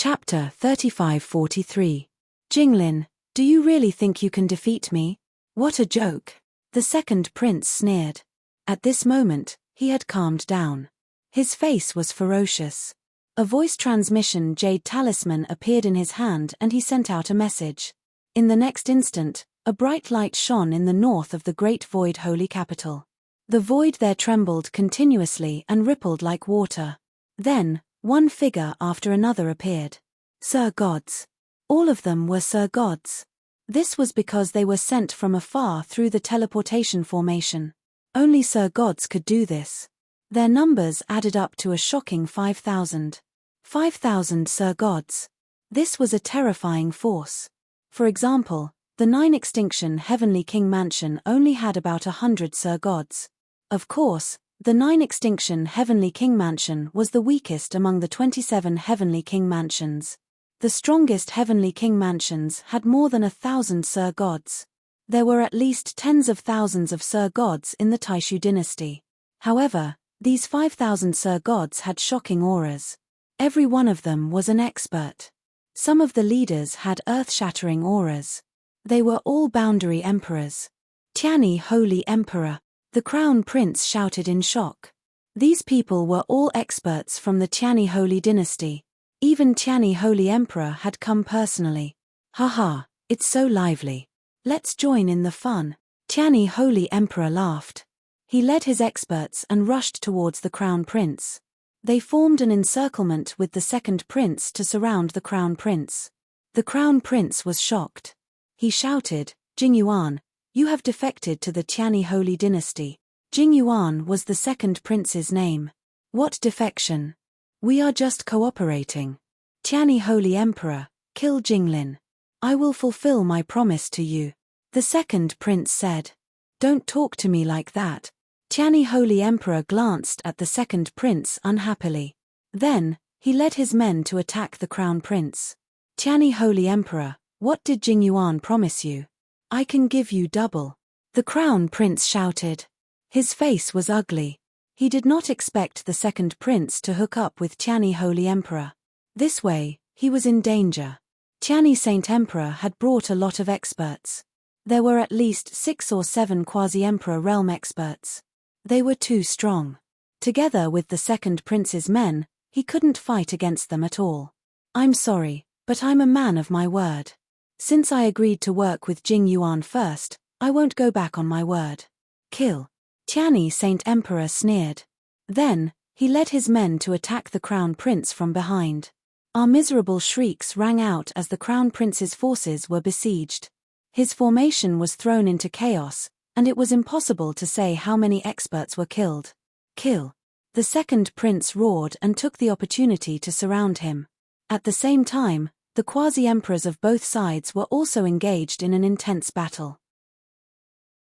Chapter 3543. Jinglin, do you really think you can defeat me? What a joke. The second prince sneered. At this moment, he had calmed down. His face was ferocious. A voice transmission jade talisman appeared in his hand and he sent out a message. In the next instant, a bright light shone in the north of the great void holy capital. The void there trembled continuously and rippled like water. Then, one figure after another appeared. Sir gods. All of them were Sir gods. This was because they were sent from afar through the teleportation formation. Only Sir gods could do this. Their numbers added up to a shocking 5,000. 5,000 Sir gods. This was a terrifying force. For example, the 9 Extinction Heavenly King Mansion only had about 100 Sir gods. Of course, the 9 Extinction Heavenly King Mansion was the weakest among the 27 Heavenly King Mansions. The strongest Heavenly King Mansions had more than 1,000 Sir gods. There were at least tens of thousands of Sir gods in the Taishu dynasty. However, these 5,000 Sir gods had shocking auras. Every one of them was an expert. Some of the leaders had earth-shattering auras. They were all boundary emperors. Tianyi Holy Emperor. The crown prince shouted in shock. These people were all experts from the Tianyi Holy dynasty. Even Tianyi Holy Emperor had come personally. Haha, it's so lively. Let's join in the fun. Tianyi Holy Emperor laughed. He led his experts and rushed towards the crown prince. They formed an encirclement with the second prince to surround the crown prince. The crown prince was shocked. He shouted, Jingyuan, you have defected to the Tianyi Holy dynasty. Jingyuan was the second prince's name. What defection? We are just cooperating. Tianyi Holy Emperor, kill Jinglin. I will fulfill my promise to you. The second prince said. Don't talk to me like that. Tianyi Holy Emperor glanced at the second prince unhappily. Then, he led his men to attack the crown prince. Tianyi Holy Emperor, what did Jing Yuan promise you? I can give you double. The crown prince shouted. His face was ugly. He did not expect the second prince to hook up with Tianyi Holy Emperor. This way, he was in danger. Tianyi Saint Emperor had brought a lot of experts. There were at least 6 or 7 quasi-emperor realm experts. They were too strong. Together with the second prince's men, he couldn't fight against them at all. I'm sorry, but I'm a man of my word. Since I agreed to work with Jing Yuan first, I won't go back on my word. Kill. Tianyi Saint Emperor sneered. Then, he led his men to attack the crown prince from behind. Our miserable shrieks rang out as the crown prince's forces were besieged. His formation was thrown into chaos, and it was impossible to say how many experts were killed. Kill. The second prince roared and took the opportunity to surround him. At the same time, the quasi-emperors of both sides were also engaged in an intense battle.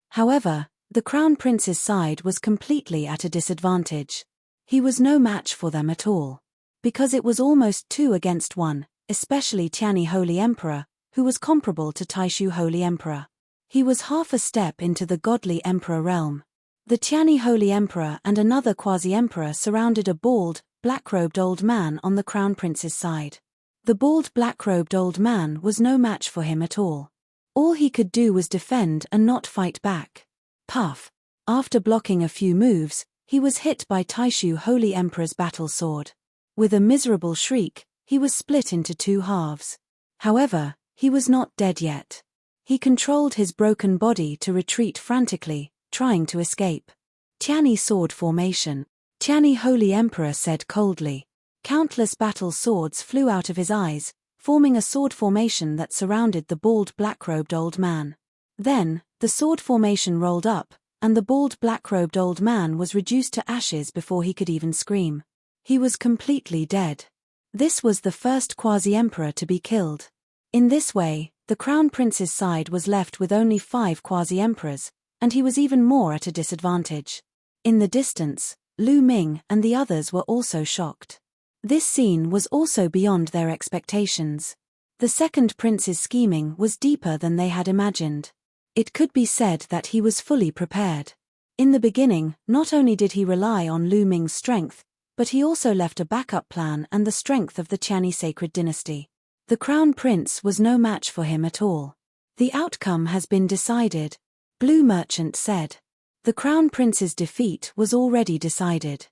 However, the crown prince's side was completely at a disadvantage. He was no match for them at all. Because it was almost 2 against 1, especially Tianyi Holy Emperor, who was comparable to Taishu Holy Emperor. He was half a step into the godly emperor realm. The Tianyi Holy Emperor and another quasi-emperor surrounded a bald, black-robed old man on the crown prince's side. The bald black-robed old man was no match for him at all. All he could do was defend and not fight back. Puff. After blocking a few moves, he was hit by Taishu Holy Emperor's battle sword. With a miserable shriek, he was split into 2 halves. However, he was not dead yet. He controlled his broken body to retreat frantically, trying to escape. Tianyi sword formation. Tianyi Holy Emperor said coldly. Countless battle swords flew out of his eyes, forming a sword formation that surrounded the bald black-robed old man. Then, the sword formation rolled up, and the bald black-robed old man was reduced to ashes before he could even scream. He was completely dead. This was the first quasi-emperor to be killed. In this way, the crown prince's side was left with only 5 quasi-emperors, and he was even more at a disadvantage. In the distance, Lu Ming and the others were also shocked. This scene was also beyond their expectations. The second prince's scheming was deeper than they had imagined. It could be said that he was fully prepared. In the beginning, not only did he rely on Lu Ming's strength, but he also left a backup plan and the strength of the Tianyi sacred dynasty. The crown prince was no match for him at all. The outcome has been decided, Blue Merchant said. The crown prince's defeat was already decided.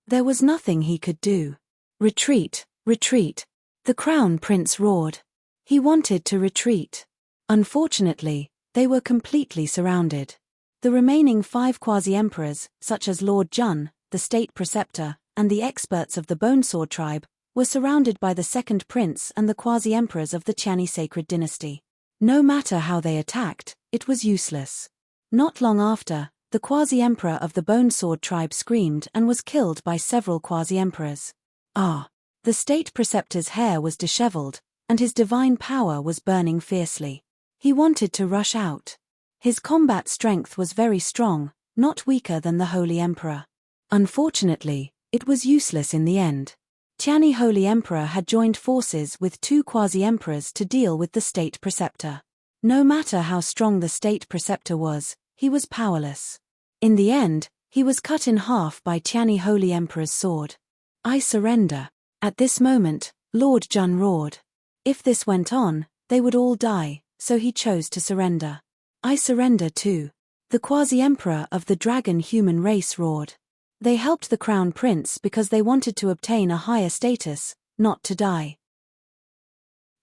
There was nothing he could do. Retreat, retreat. The crown prince roared. He wanted to retreat. Unfortunately, they were completely surrounded. The remaining 5 quasi-emperors, such as Lord Jun, the state preceptor, and the experts of the Bone Sword tribe, were surrounded by the second prince and the quasi-emperors of the Tianyi sacred dynasty. No matter how they attacked, it was useless. Not long after, the quasi-emperor of the Bone Sword tribe screamed and was killed by several quasi-emperors. The state preceptor's hair was disheveled, and his divine power was burning fiercely. He wanted to rush out. His combat strength was very strong, not weaker than the Holy Emperor. Unfortunately, it was useless in the end. Tianyi Holy Emperor had joined forces with 2 quasi-emperors to deal with the state preceptor. No matter how strong the state preceptor was, he was powerless. In the end, he was cut in half by Tianyi Holy Emperor's sword. I surrender. At this moment, Lord Jun roared. If this went on, they would all die, so he chose to surrender. I surrender too. The quasi-emperor of the dragon human race roared. They helped the crown prince because they wanted to obtain a higher status, not to die.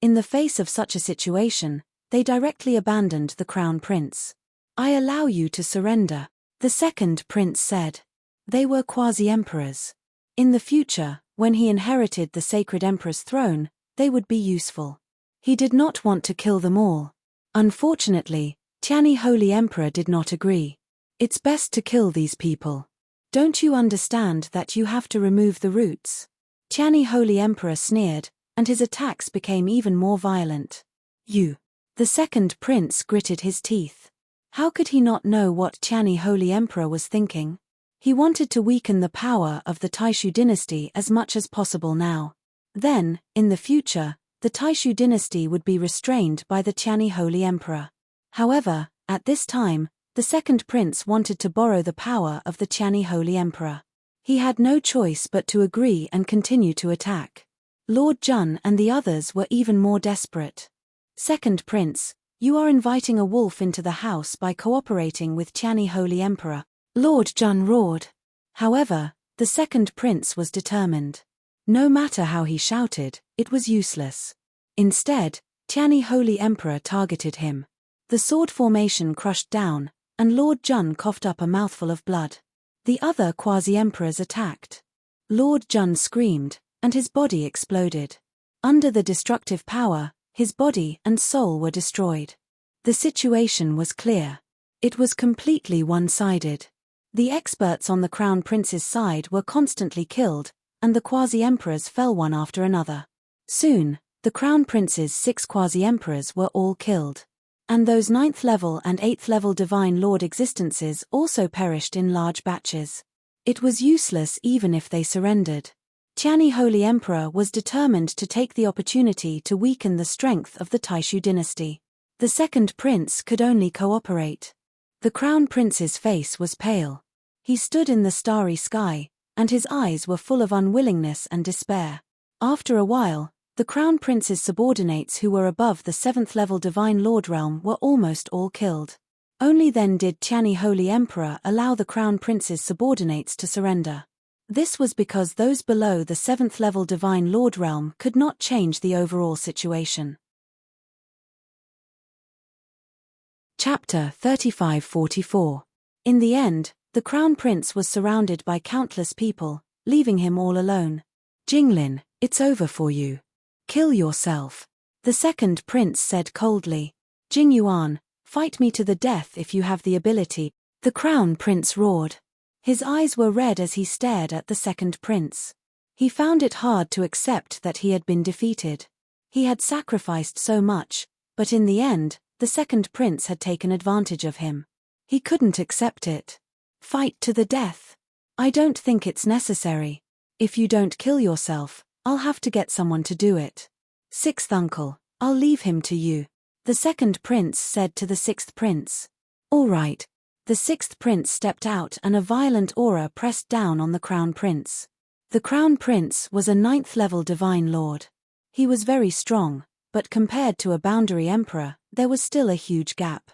In the face of such a situation, they directly abandoned the crown prince. I allow you to surrender, the second prince said. They were quasi-emperors. In the future, when he inherited the sacred emperor's throne, they would be useful. He did not want to kill them all. Unfortunately, Tianyi Holy Emperor did not agree. It's best to kill these people. Don't you understand that you have to remove the roots? Tianyi Holy Emperor sneered, and his attacks became even more violent. You. The second prince gritted his teeth. How could he not know what Tianyi Holy Emperor was thinking? He wanted to weaken the power of the Taishu dynasty as much as possible now. Then, in the future, the Taishu dynasty would be restrained by the Tianyi Holy Emperor. However, at this time, the second prince wanted to borrow the power of the Tianyi Holy Emperor. He had no choice but to agree and continue to attack. Lord Jun and the others were even more desperate. Second prince, you are inviting a wolf into the house by cooperating with Tianyi Holy Emperor, Lord Jun roared. However, the second prince was determined. No matter how he shouted, it was useless. Instead, Tianyi Holy Emperor targeted him. The sword formation crushed down, and Lord Jun coughed up a mouthful of blood. The other quasi-emperors attacked. Lord Jun screamed, and his body exploded. Under the destructive power, his body and soul were destroyed. The situation was clear. It was completely one-sided. The experts on the Crown Prince's side were constantly killed, and the quasi-emperors fell one after another. Soon, the Crown Prince's 6 quasi-emperors were all killed. And those 9th level and 8th level Divine Lord existences also perished in large batches. It was useless even if they surrendered. Tianyi Holy Emperor was determined to take the opportunity to weaken the strength of the Taishu dynasty. The second prince could only cooperate. The Crown Prince's face was pale. He stood in the starry sky, and his eyes were full of unwillingness and despair. After a while, the Crown Prince's subordinates who were above the 7th level Divine Lord realm were almost all killed. Only then did Tianyi Holy Emperor allow the Crown Prince's subordinates to surrender. This was because those below the 7th level Divine Lord realm could not change the overall situation. Chapter 35-44. In the end, the Crown Prince was surrounded by countless people, leaving him all alone. Jinglin, it's over for you. Kill yourself. The second prince said coldly. Jing Yuan, fight me to the death if you have the ability. The Crown Prince roared. His eyes were red as he stared at the second prince. He found it hard to accept that he had been defeated. He had sacrificed so much, but in the end, the second prince had taken advantage of him. He couldn't accept it. Fight to the death. I don't think it's necessary. If you don't kill yourself, I'll have to get someone to do it. Sixth uncle, I'll leave him to you. The second prince said to the sixth prince. All right. The sixth prince stepped out and a violent aura pressed down on the Crown Prince. The Crown Prince was a 9th level Divine Lord. He was very strong, but compared to a boundary emperor, there was still a huge gap.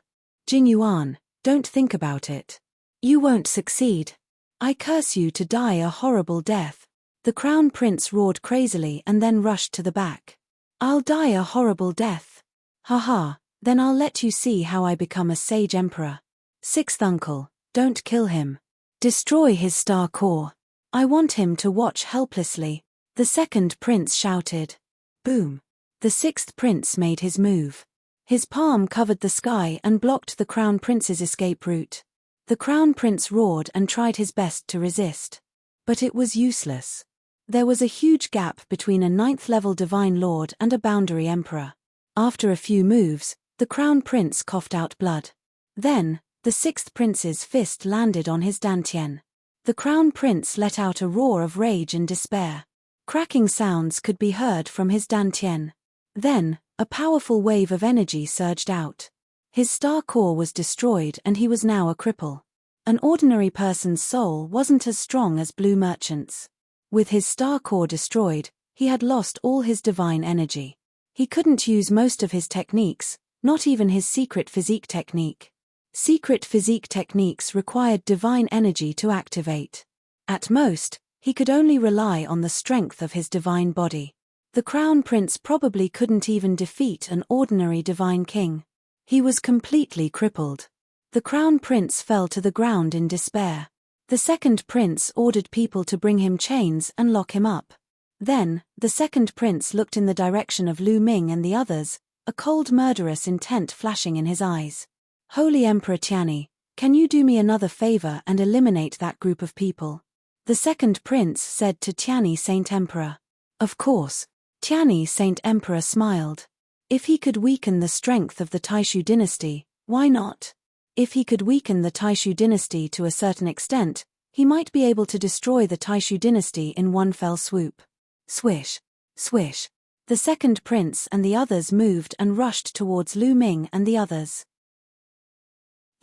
Jing Yuan, don't think about it. You won't succeed. I curse you to die a horrible death. The Crown Prince roared crazily and then rushed to the back. I'll die a horrible death. Haha, then I'll let you see how I become a sage emperor. Sixth uncle, don't kill him. Destroy his star core. I want him to watch helplessly. The second prince shouted. Boom. The sixth prince made his move. His palm covered the sky and blocked the Crown Prince's escape route. The Crown Prince roared and tried his best to resist. But it was useless. There was a huge gap between a 9th level Divine Lord and a boundary emperor. After a few moves, the Crown Prince coughed out blood. Then, the sixth prince's fist landed on his dantian. The Crown Prince let out a roar of rage and despair. Cracking sounds could be heard from his dantian. Then, a powerful wave of energy surged out. His star core was destroyed and he was now a cripple. An ordinary person's soul wasn't as strong as Blue Merchant's. With his star core destroyed, he had lost all his divine energy. He couldn't use most of his techniques, not even his secret physique technique. Secret physique techniques required divine energy to activate. At most, he could only rely on the strength of his divine body. The Crown Prince probably couldn't even defeat an ordinary divine king. He was completely crippled. The Crown Prince fell to the ground in despair. The second prince ordered people to bring him chains and lock him up. Then, the second prince looked in the direction of Lu Ming and the others, a cold murderous intent flashing in his eyes. Holy Emperor Tianyi, can you do me another favor and eliminate that group of people? The second prince said to Tianyi Saint Emperor. Of course. Tianyi Saint Emperor smiled. If he could weaken the strength of the Taishu dynasty, why not? If he could weaken the Taishu dynasty to a certain extent, he might be able to destroy the Taishu dynasty in one fell swoop. Swish, swish. The second prince and the others moved and rushed towards Lu Ming and the others.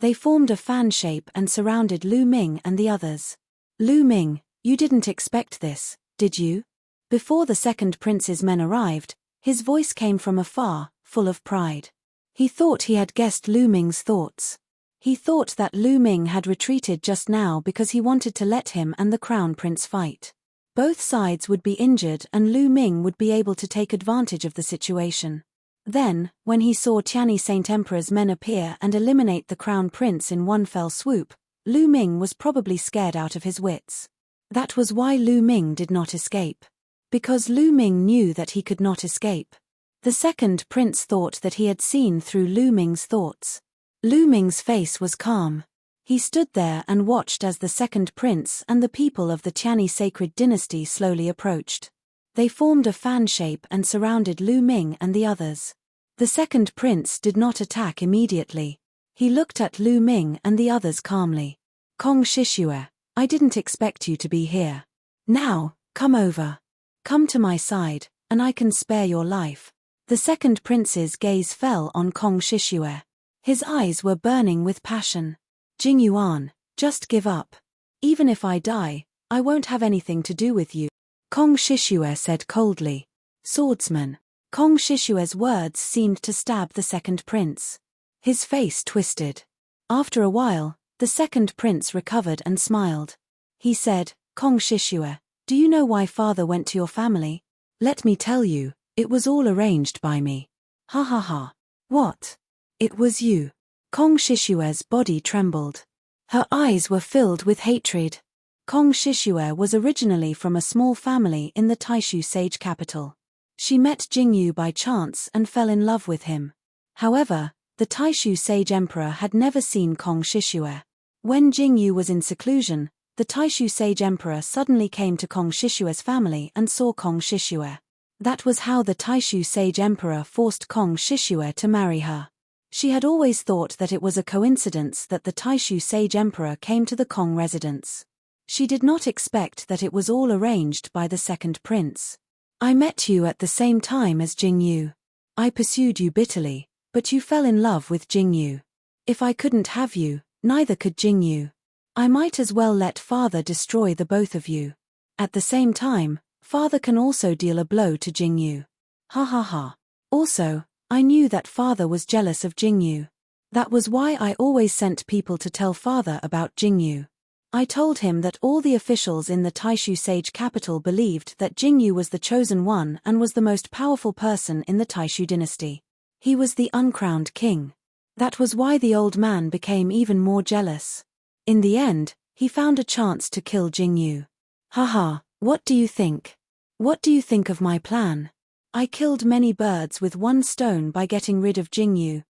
They formed a fan shape and surrounded Lu Ming and the others. Lu Ming, you didn't expect this, did you? Before the second prince's men arrived, his voice came from afar, full of pride. He thought he had guessed Lu Ming's thoughts. He thought that Lu Ming had retreated just now because he wanted to let him and the crown prince fight. Both sides would be injured and Lu Ming would be able to take advantage of the situation. Then, when he saw Tianyi Saint Emperor's men appear and eliminate the crown prince in one fell swoop, Lu Ming was probably scared out of his wits. That was why Lu Ming did not escape. Because Lu Ming knew that he could not escape. The second prince thought that he had seen through Lu Ming's thoughts. Lu Ming's face was calm. He stood there and watched as the second prince and the people of the Tianyi sacred dynasty slowly approached. They formed a fan shape and surrounded Lu Ming and the others. The second prince did not attack immediately. He looked at Lu Ming and the others calmly. Kong Shishue, I didn't expect you to be here. Now, come over. Come to my side, and I can spare your life. The second prince's gaze fell on Kong Shishue. His eyes were burning with passion. Jing Yuan, just give up. Even if I die, I won't have anything to do with you. Kong Shishue said coldly. Swordsman. Kong Shishue's words seemed to stab the second prince. His face twisted. After a while, the second prince recovered and smiled. He said, Kong Shishue, do you know why father went to your family? Let me tell you, it was all arranged by me. Ha ha ha. What? It was you. Kong Shishue's body trembled. Her eyes were filled with hatred. Kong Shishue was originally from a small family in the Taishu sage capital. She met Jingyu by chance and fell in love with him. However, the Taishu sage emperor had never seen Kong Shishue. When Jingyu was in seclusion, the Taishu sage emperor suddenly came to Kong Shishue's family and saw Kong Shishue. That was how the Taishu sage emperor forced Kong Shishue to marry her. She had always thought that it was a coincidence that the Taishu sage emperor came to the Kong residence. She did not expect that it was all arranged by the second prince. I met you at the same time as Jingyu. I pursued you bitterly, but you fell in love with Jingyu. If I couldn't have you, neither could Jingyu. I might as well let father destroy the both of you. At the same time, father can also deal a blow to Jingyu. Ha ha ha. Also, I knew that father was jealous of Jingyu. That was why I always sent people to tell father about Jingyu. I told him that all the officials in the Taishu sage capital believed that Jingyu was the chosen one and was the most powerful person in the Taishu dynasty. He was the uncrowned king. That was why the old man became even more jealous. In the end, he found a chance to kill Jingyu. Haha, what do you think? What do you think of my plan? I killed many birds with one stone by getting rid of Jingyu.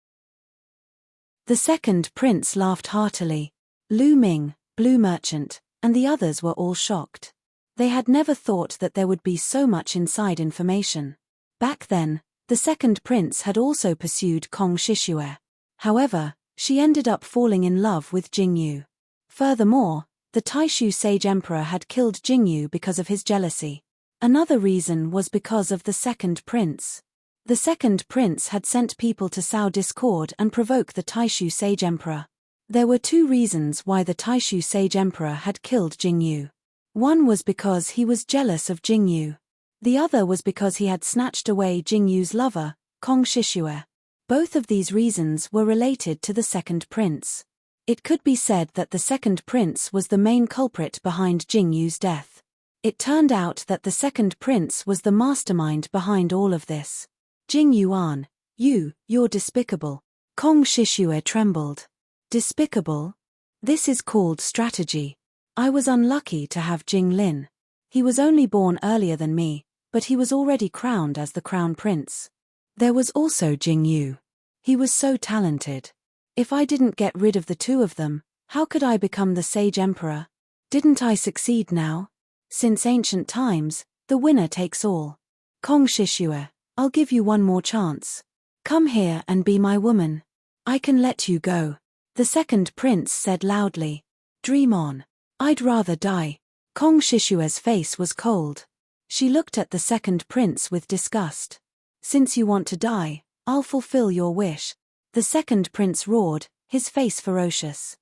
The second prince laughed heartily. Lu Ming, Blue Merchant, and the others were all shocked. They had never thought that there would be so much inside information. Back then, the second prince had also pursued Kong Shishue. However, she ended up falling in love with Jingyu. Furthermore, the Taishu sage emperor had killed Jingyu because of his jealousy. Another reason was because of the second prince. The second prince had sent people to sow discord and provoke the Taishu sage emperor. There were two reasons why the Taishu sage emperor had killed Jingyu. One was because he was jealous of Jingyu. The other was because he had snatched away Jingyu's lover, Kong Shishue. Both of these reasons were related to the second prince. It could be said that the second prince was the main culprit behind Jingyu's death. It turned out that the second prince was the mastermind behind all of this. Jing Yuan, you're despicable. Kong Shishue trembled. Despicable? This is called strategy. I was unlucky to have Jing Lin. He was only born earlier than me, but he was already crowned as the crown prince. There was also Jing Yu. He was so talented. If I didn't get rid of the two of them, how could I become the sage emperor? Didn't I succeed now? Since ancient times, the winner takes all. Kong Shishue, I'll give you one more chance. Come here and be my woman. I can let you go. The second prince said loudly. Dream on. I'd rather die. Kong Shishua's face was cold. She looked at the second prince with disgust. Since you want to die, I'll fulfill your wish. The second prince roared, his face ferocious.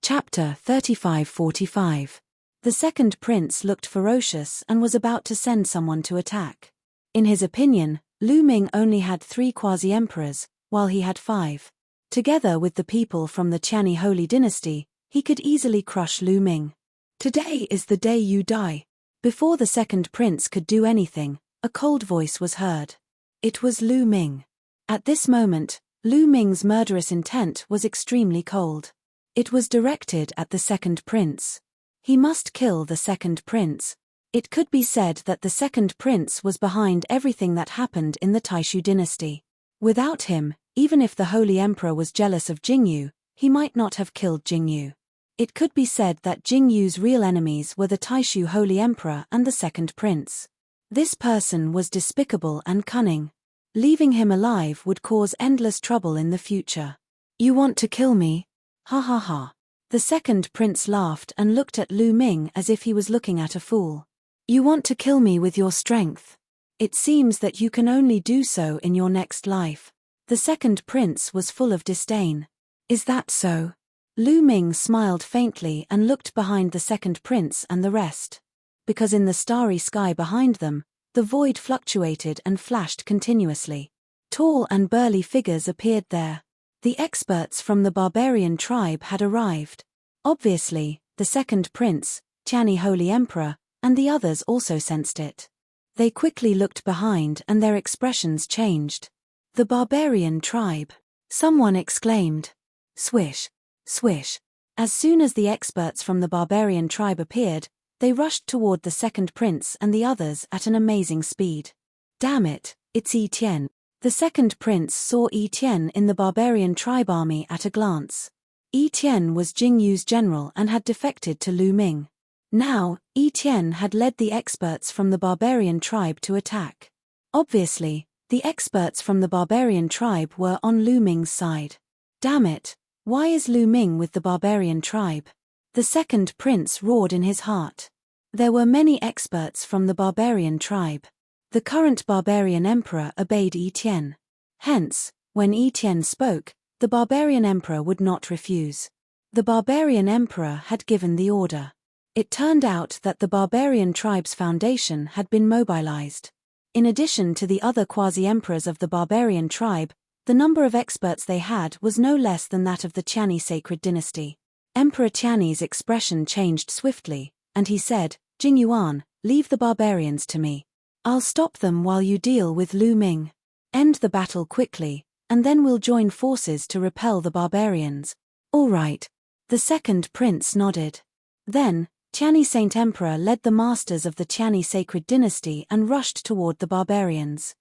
Chapter 35-45. The second prince looked ferocious and was about to send someone to attack. In his opinion, Lu Ming only had 3 quasi-emperors, while he had 5. Together with the people from the Qianni Holy Dynasty, he could easily crush Lu Ming. Today is the day you die. Before the second prince could do anything, a cold voice was heard. It was Lu Ming. At this moment, Lu Ming's murderous intent was extremely cold. It was directed at the second prince. He must kill the second prince. It could be said that the second prince was behind everything that happened in the Taishu dynasty. Without him, even if the Holy Emperor was jealous of Jingyu, he might not have killed Jingyu. It could be said that Jingyu's real enemies were the Taishu Holy Emperor and the second prince. This person was despicable and cunning. Leaving him alive would cause endless trouble in the future. You want to kill me? Ha ha ha. The second prince laughed and looked at Lu Ming as if he was looking at a fool. You want to kill me with your strength? It seems that you can only do so in your next life. The second prince was full of disdain. Is that so? Lu Ming smiled faintly and looked behind the second prince and the rest. Because in the starry sky behind them, the void fluctuated and flashed continuously. Tall and burly figures appeared there. The experts from the barbarian tribe had arrived. Obviously, the second prince, Qianni Holy Emperor, and the others also sensed it. They quickly looked behind and their expressions changed. The barbarian tribe. Someone exclaimed. Swish, swish. As soon as the experts from the barbarian tribe appeared, they rushed toward the second prince and the others at an amazing speed. Damn it, it's Yi Tian. The second prince saw Yi Tian in the barbarian tribe army at a glance. Yi Tian was Jingyu's general and had defected to Lu Ming. Now, Yi Tian had led the experts from the barbarian tribe to attack. Obviously, the experts from the barbarian tribe were on Lu Ming's side. Damn it, why is Lu Ming with the barbarian tribe? The second prince roared in his heart. There were many experts from the barbarian tribe. The current barbarian emperor obeyed Yi Tian. Hence, when Yi Tian spoke, the barbarian emperor would not refuse. The barbarian emperor had given the order. It turned out that the barbarian tribe's foundation had been mobilized. In addition to the other quasi-emperors of the barbarian tribe, the number of experts they had was no less than that of the Qianni sacred dynasty. Emperor Qianni's expression changed swiftly, and he said, Jingyuan, leave the barbarians to me. I'll stop them while you deal with Lu Ming. End the battle quickly, and then we'll join forces to repel the barbarians. All right. The second prince nodded. Then, Qianni Saint Emperor led the masters of the Qianni sacred dynasty and rushed toward the barbarians.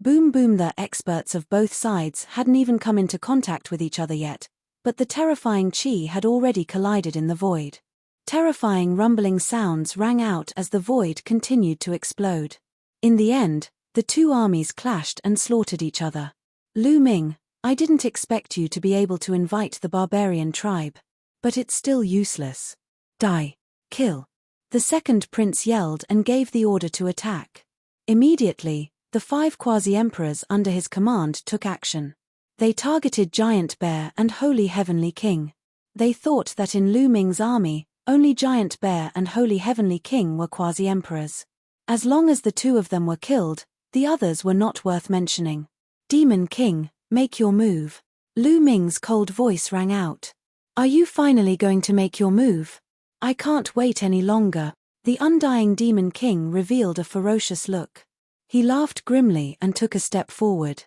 Boom boom. The experts of both sides hadn't even come into contact with each other yet, but the terrifying chi had already collided in the void. Terrifying rumbling sounds rang out as the void continued to explode. In the end, the two armies clashed and slaughtered each other. Lu Ming, I didn't expect you to be able to invite the barbarian tribe. But it's still useless. Die. Kill. The second prince yelled and gave the order to attack. Immediately, the 5 quasi-emperors under his command took action. They targeted Giant Bear and Holy Heavenly King. They thought that in Lu Ming's army, only Giant Bear and Holy Heavenly King were quasi-emperors. As long as the 2 of them were killed, the others were not worth mentioning. Demon King, make your move. Lu Ming's cold voice rang out. Are you finally going to make your move? I can't wait any longer. The undying Demon King revealed a ferocious look. He laughed grimly and took a step forward.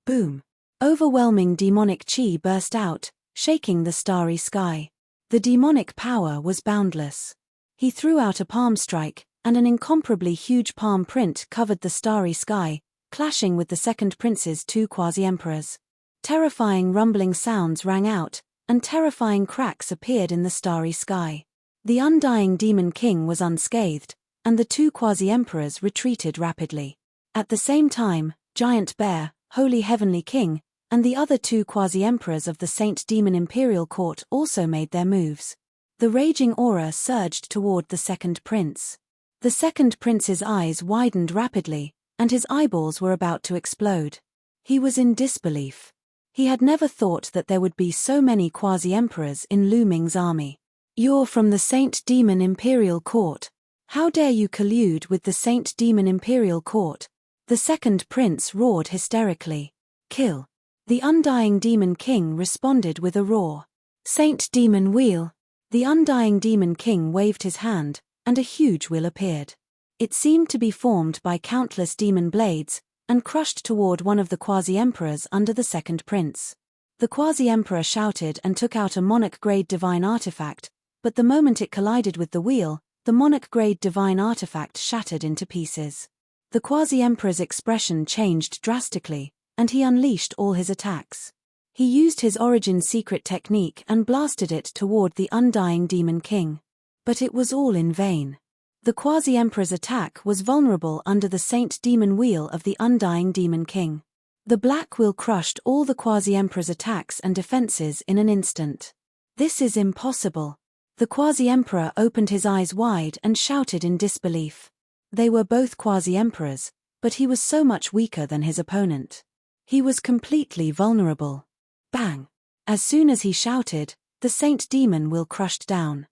Boom. Overwhelming demonic chi burst out, shaking the starry sky. The demonic power was boundless. He threw out a palm strike, and an incomparably huge palm print covered the starry sky, clashing with the second prince's 2 quasi-emperors. Terrifying rumbling sounds rang out, and terrifying cracks appeared in the starry sky. The undying Demon King was unscathed, and the two quasi-emperors retreated rapidly. At the same time, Giant Bear, Holy Heavenly King, and the other two quasi-emperors of the Saint Demon Imperial Court also made their moves. The raging aura surged toward the second prince. The second prince's eyes widened rapidly, and his eyeballs were about to explode. He was in disbelief. He had never thought that there would be so many quasi-emperors in Lu Ming's army. "You're from the Saint Demon Imperial Court. How dare you collude with the Saint Demon Imperial Court?" The second prince roared hysterically. "Kill!" The Undying Demon King responded with a roar. "Saint Demon Wheel!" The Undying Demon King waved his hand, and a huge wheel appeared. It seemed to be formed by countless demon blades, and crushed toward one of the quasi-emperors under the second prince. The quasi-emperor shouted and took out a monarch-grade divine artifact, but the moment it collided with the wheel, the monarch-grade divine artifact shattered into pieces. The quasi-emperor's expression changed drastically, and he unleashed all his attacks. He used his origin secret technique and blasted it toward the Undying Demon King. But it was all in vain. The quasi-emperor's attack was vulnerable under the Saint Demon Wheel of the Undying Demon King. The black wheel crushed all the quasi-emperor's attacks and defenses in an instant. "This is impossible." The quasi-emperor opened his eyes wide and shouted in disbelief. They were both quasi-emperors, but he was so much weaker than his opponent. He was completely vulnerable. Bang! As soon as he shouted, the Saint Demon Wheel crushed down.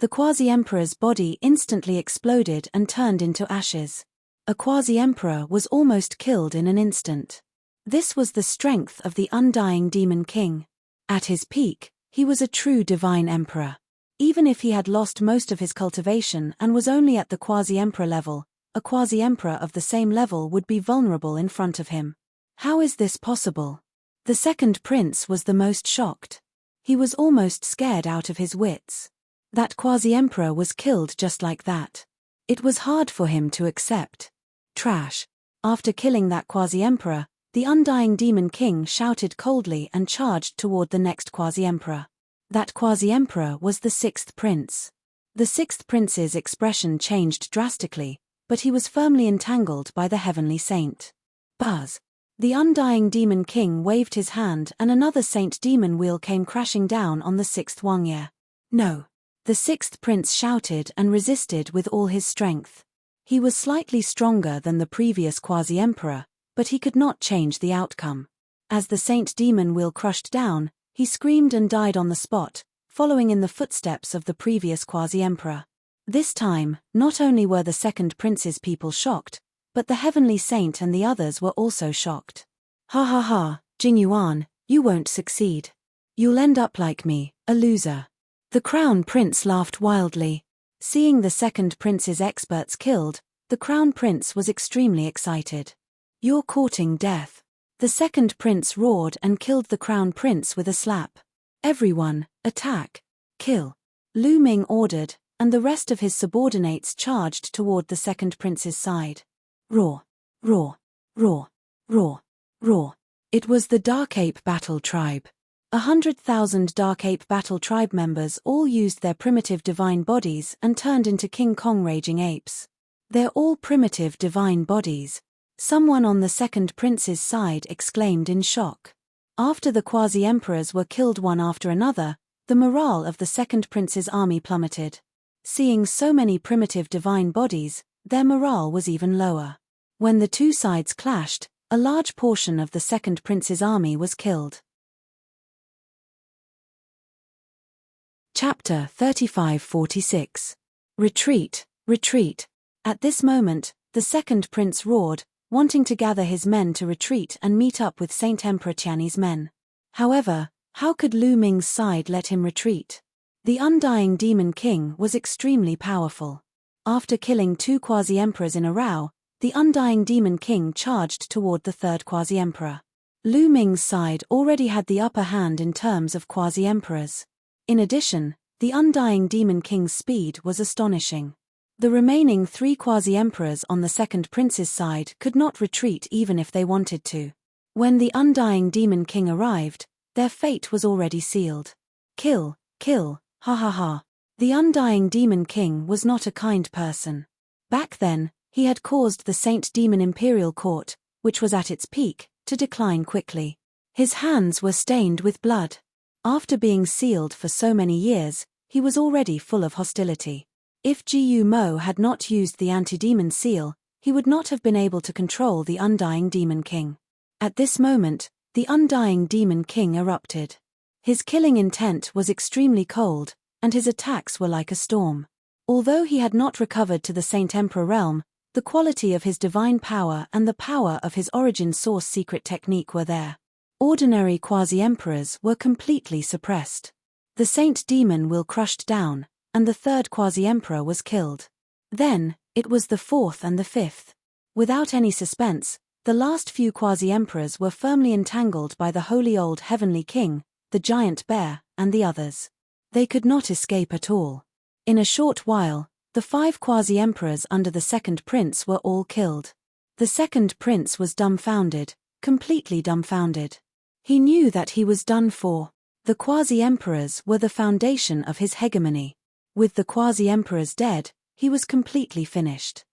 The quasi-emperor's body instantly exploded and turned into ashes. A quasi-emperor was almost killed in an instant. This was the strength of the Undying Demon King. At his peak, he was a true divine emperor. Even if he had lost most of his cultivation and was only at the quasi-emperor level, a quasi-emperor of the same level would be vulnerable in front of him. How is this possible? The second prince was the most shocked. He was almost scared out of his wits. That quasi-emperor was killed just like that. It was hard for him to accept. Trash. After killing that quasi-emperor, the Undying Demon King shouted coldly and charged toward the next quasi-emperor. That quasi-emperor was the sixth prince. The sixth prince's expression changed drastically, but he was firmly entangled by the heavenly saint. Buzz. The Undying Demon King waved his hand and another Saint Demon Wheel came crashing down on the sixth Wangye. "No." The sixth prince shouted and resisted with all his strength. He was slightly stronger than the previous quasi-emperor, but he could not change the outcome. As the Saint Demon Wheel crushed down, he screamed and died on the spot, following in the footsteps of the previous quasi-emperor. This time, not only were the second prince's people shocked, but the heavenly saint and the others were also shocked. "Ha ha ha, Jingyuan, you won't succeed. You'll end up like me, a loser." The crown prince laughed wildly. Seeing the second prince's experts killed, the crown prince was extremely excited. "You're courting death." The second prince roared and killed the crown prince with a slap. "Everyone, attack! Kill!" Lu Ming ordered, and the rest of his subordinates charged toward the second prince's side. Roar! Roar! Roar! Roar! Roar! It was the Dark Ape Battle Tribe. 100,000 Dark Ape Battle Tribe members all used their primitive divine bodies and turned into King Kong raging apes. "They're all primitive divine bodies," someone on the second prince's side exclaimed in shock. After the quasi-emperors were killed one after another, the morale of the second prince's army plummeted. Seeing so many primitive divine bodies, their morale was even lower. When the two sides clashed, a large portion of the second prince's army was killed. Chapter 35-46. Retreat, retreat. At this moment, the second prince roared, wanting to gather his men to retreat and meet up with Saint Emperor Tianyi's men. However, how could Lu Ming's side let him retreat? The Undying Demon King was extremely powerful. After killing two quasi-emperors in a row, the Undying Demon King charged toward the third quasi-emperor. Lu Ming's side already had the upper hand in terms of quasi-emperors. In addition, the Undying Demon King's speed was astonishing. The remaining three quasi-emperors on the second prince's side could not retreat even if they wanted to. When the Undying Demon King arrived, their fate was already sealed. "Kill, kill, ha ha ha." The Undying Demon King was not a kind person. Back then, he had caused the Saint Demon Imperial Court, which was at its peak, to decline quickly. His hands were stained with blood. After being sealed for so many years, he was already full of hostility. If Gu Mo had not used the anti-demon seal, he would not have been able to control the Undying Demon King. At this moment, the Undying Demon King erupted. His killing intent was extremely cold, and his attacks were like a storm. Although he had not recovered to the Saint Emperor realm, the quality of his divine power and the power of his origin source secret technique were there. Ordinary quasi-emperors were completely suppressed. The Saint Demon will crushed down, and the third quasi-emperor was killed. Then, it was the fourth and the fifth. Without any suspense, the last few quasi-emperors were firmly entangled by the holy old heavenly king, the giant bear, and the others. They could not escape at all. In a short while, the 5 quasi-emperors under the second prince were all killed. The second prince was dumbfounded, completely dumbfounded. He knew that he was done for. The quasi-emperors were the foundation of his hegemony. With the quasi-emperors dead, he was completely finished.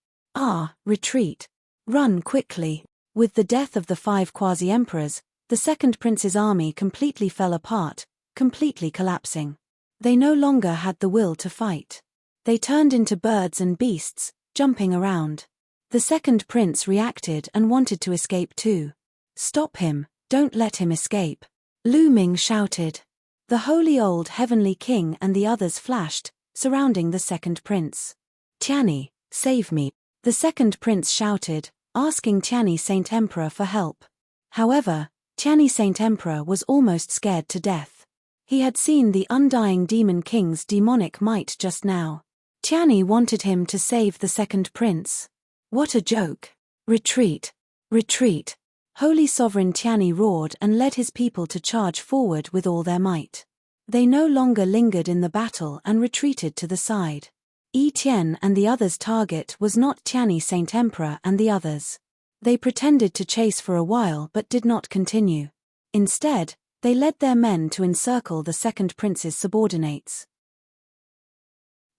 Retreat. Run quickly. With the death of the 5 quasi-emperors, the second prince's army completely fell apart, completely collapsing. They no longer had the will to fight. They turned into birds and beasts, jumping around. The second prince reacted and wanted to escape too. "Stop him, don't let him escape," Lu Ming shouted. The holy old heavenly king and the others flashed, surrounding the second prince. "Tianyi, save me," the second prince shouted, asking Tianyi Saint Emperor for help. However, Tianyi Saint Emperor was almost scared to death. He had seen the Undying Demon King's demonic might just now. Tianyi wanted him to save the second prince. What a joke. "Retreat! Retreat!" Holy Sovereign Tianyi roared and led his people to charge forward with all their might. They no longer lingered in the battle and retreated to the side. Yi Tian and the others' target was not Tianyi Saint Emperor and the others. They pretended to chase for a while but did not continue. Instead, they led their men to encircle the second prince's subordinates.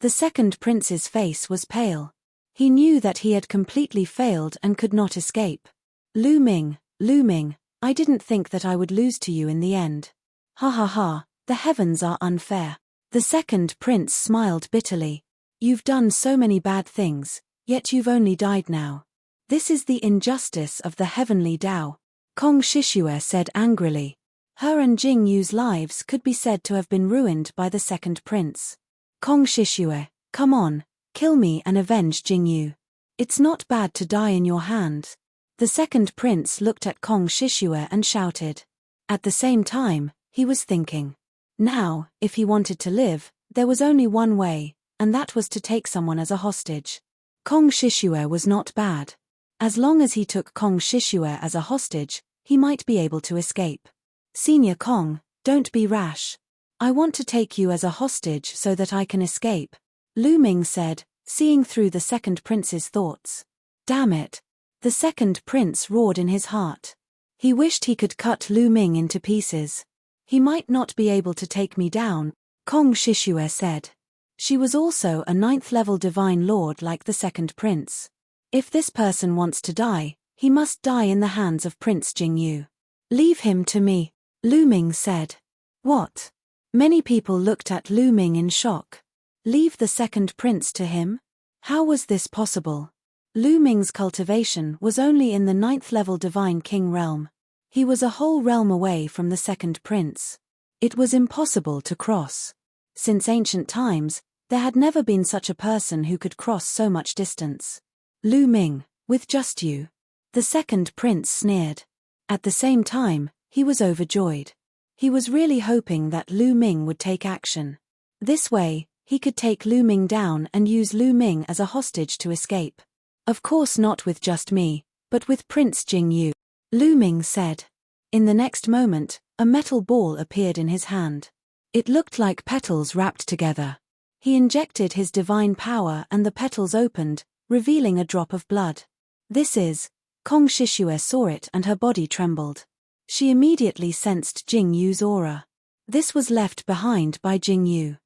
The second prince's face was pale. He knew that he had completely failed and could not escape. Lu Ming, I didn't think that I would lose to you in the end. Ha ha ha, the heavens are unfair. The second prince smiled bitterly. You've done so many bad things, yet you've only died now. This is the injustice of the heavenly Tao. Kong Shishue said angrily. Her and Jing Yu's lives could be said to have been ruined by the second prince. Kong Shishue, come on, kill me and avenge Jing Yu. It's not bad to die in your hand. The second prince looked at Kong Shishue and shouted. At the same time, he was thinking. Now, if he wanted to live, there was only one way, and that was to take someone as a hostage. Kong Shishue was not bad. As long as he took Kong Shishue as a hostage, he might be able to escape. Senior Kong, don't be rash. I want to take you as a hostage so that I can escape, Lu Ming said, seeing through the second prince's thoughts. Damn it. The second prince roared in his heart. He wished he could cut Lu Ming into pieces. He might not be able to take me down, Kong Shishue said. She was also a 9th-level divine lord like the second prince. If this person wants to die, he must die in the hands of Prince Jing Yu. Leave him to me, Lu Ming said. What? Many people looked at Lu Ming in shock. Leave the second prince to him? How was this possible? Lu Ming's cultivation was only in the 9th-level divine king realm. He was a whole realm away from the second prince. It was impossible to cross. Since ancient times, there had never been such a person who could cross so much distance. Lu Ming, with just you. The second prince sneered. At the same time, he was overjoyed. He was really hoping that Lu Ming would take action. This way, he could take Lu Ming down and use Lu Ming as a hostage to escape. Of course not with just me, but with Prince Jing Yu, Lu Ming said. In the next moment, a metal ball appeared in his hand. It looked like petals wrapped together. He injected his divine power and the petals opened, revealing a drop of blood. This is, Kong Shishue saw it and her body trembled. She immediately sensed Jing Yu's aura. This was left behind by Jing Yu.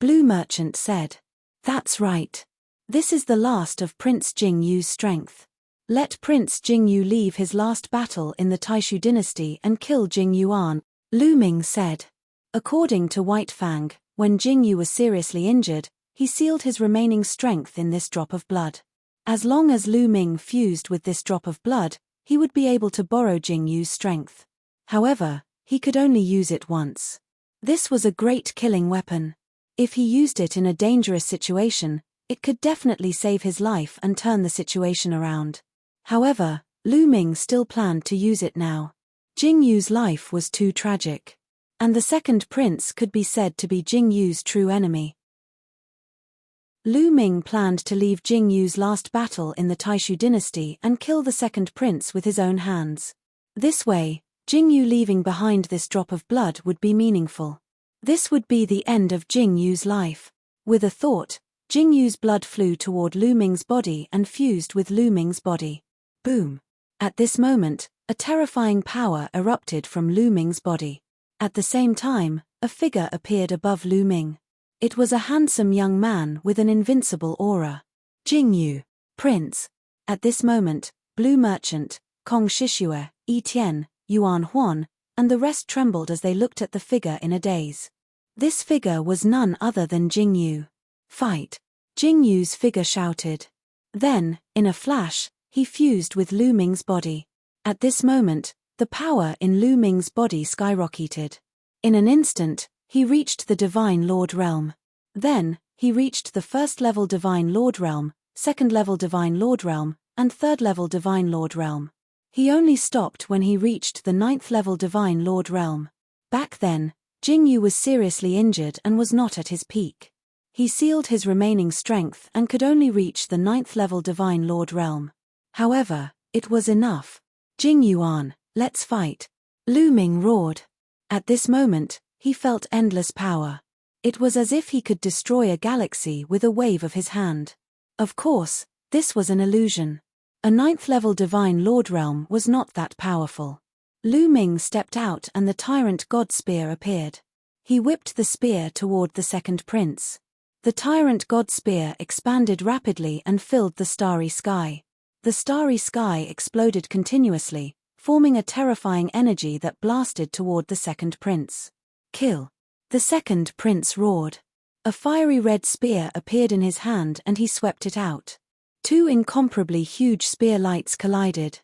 Blue Merchant said. That's right. This is the last of Prince Jingyu's strength. Let Prince Jingyu leave his last battle in the Taishu dynasty and kill Jingyuan, Lu Ming said. According to White Fang, when Jingyu was seriously injured, he sealed his remaining strength in this drop of blood. As long as Lu Ming fused with this drop of blood, he would be able to borrow Jingyu's strength. However, he could only use it once. This was a great killing weapon. If he used it in a dangerous situation, it could definitely save his life and turn the situation around. However, Lu Ming still planned to use it now. Jingyu's life was too tragic. And the second prince could be said to be Jingyu's true enemy. Lu Ming planned to leave Jingyu's last battle in the Taishu dynasty and kill the second prince with his own hands. This way, Jingyu leaving behind this drop of blood would be meaningful. This would be the end of Jingyu's life. With a thought, Jingyu's blood flew toward Lu Ming's body and fused with Lu Ming's body. Boom! At this moment, a terrifying power erupted from Lu Ming's body. At the same time, a figure appeared above Lu Ming. It was a handsome young man with an invincible aura. Jingyu, Prince. At this moment, Blue Merchant, Kong Shishue, Yi Tian, Yuan Huan, and the rest trembled as they looked at the figure in a daze. This figure was none other than Jingyu. Fight! Jingyu's figure shouted. Then, in a flash, he fused with Lu Ming's body. At this moment, the power in Lu Ming's body skyrocketed. In an instant, he reached the Divine Lord Realm. Then, he reached the first-level Divine Lord Realm, second-level Divine Lord Realm, and third-level Divine Lord Realm. He only stopped when he reached the ninth-level Divine Lord Realm. Back then, Jingyu was seriously injured and was not at his peak. He sealed his remaining strength and could only reach the ninth-level Divine Lord Realm. However, it was enough. Jingyuan, let's fight. Lu Ming roared. At this moment, he felt endless power. It was as if he could destroy a galaxy with a wave of his hand. Of course, this was an illusion. A ninth-level Divine Lord Realm was not that powerful. Lu Ming stepped out and the Tyrant God Spear appeared. He whipped the spear toward the second prince. The Tyrant God Spear expanded rapidly and filled the starry sky. The starry sky exploded continuously, forming a terrifying energy that blasted toward the second prince. Kill! The second prince roared. A fiery red spear appeared in his hand and he swept it out. Two incomparably huge spear lights collided.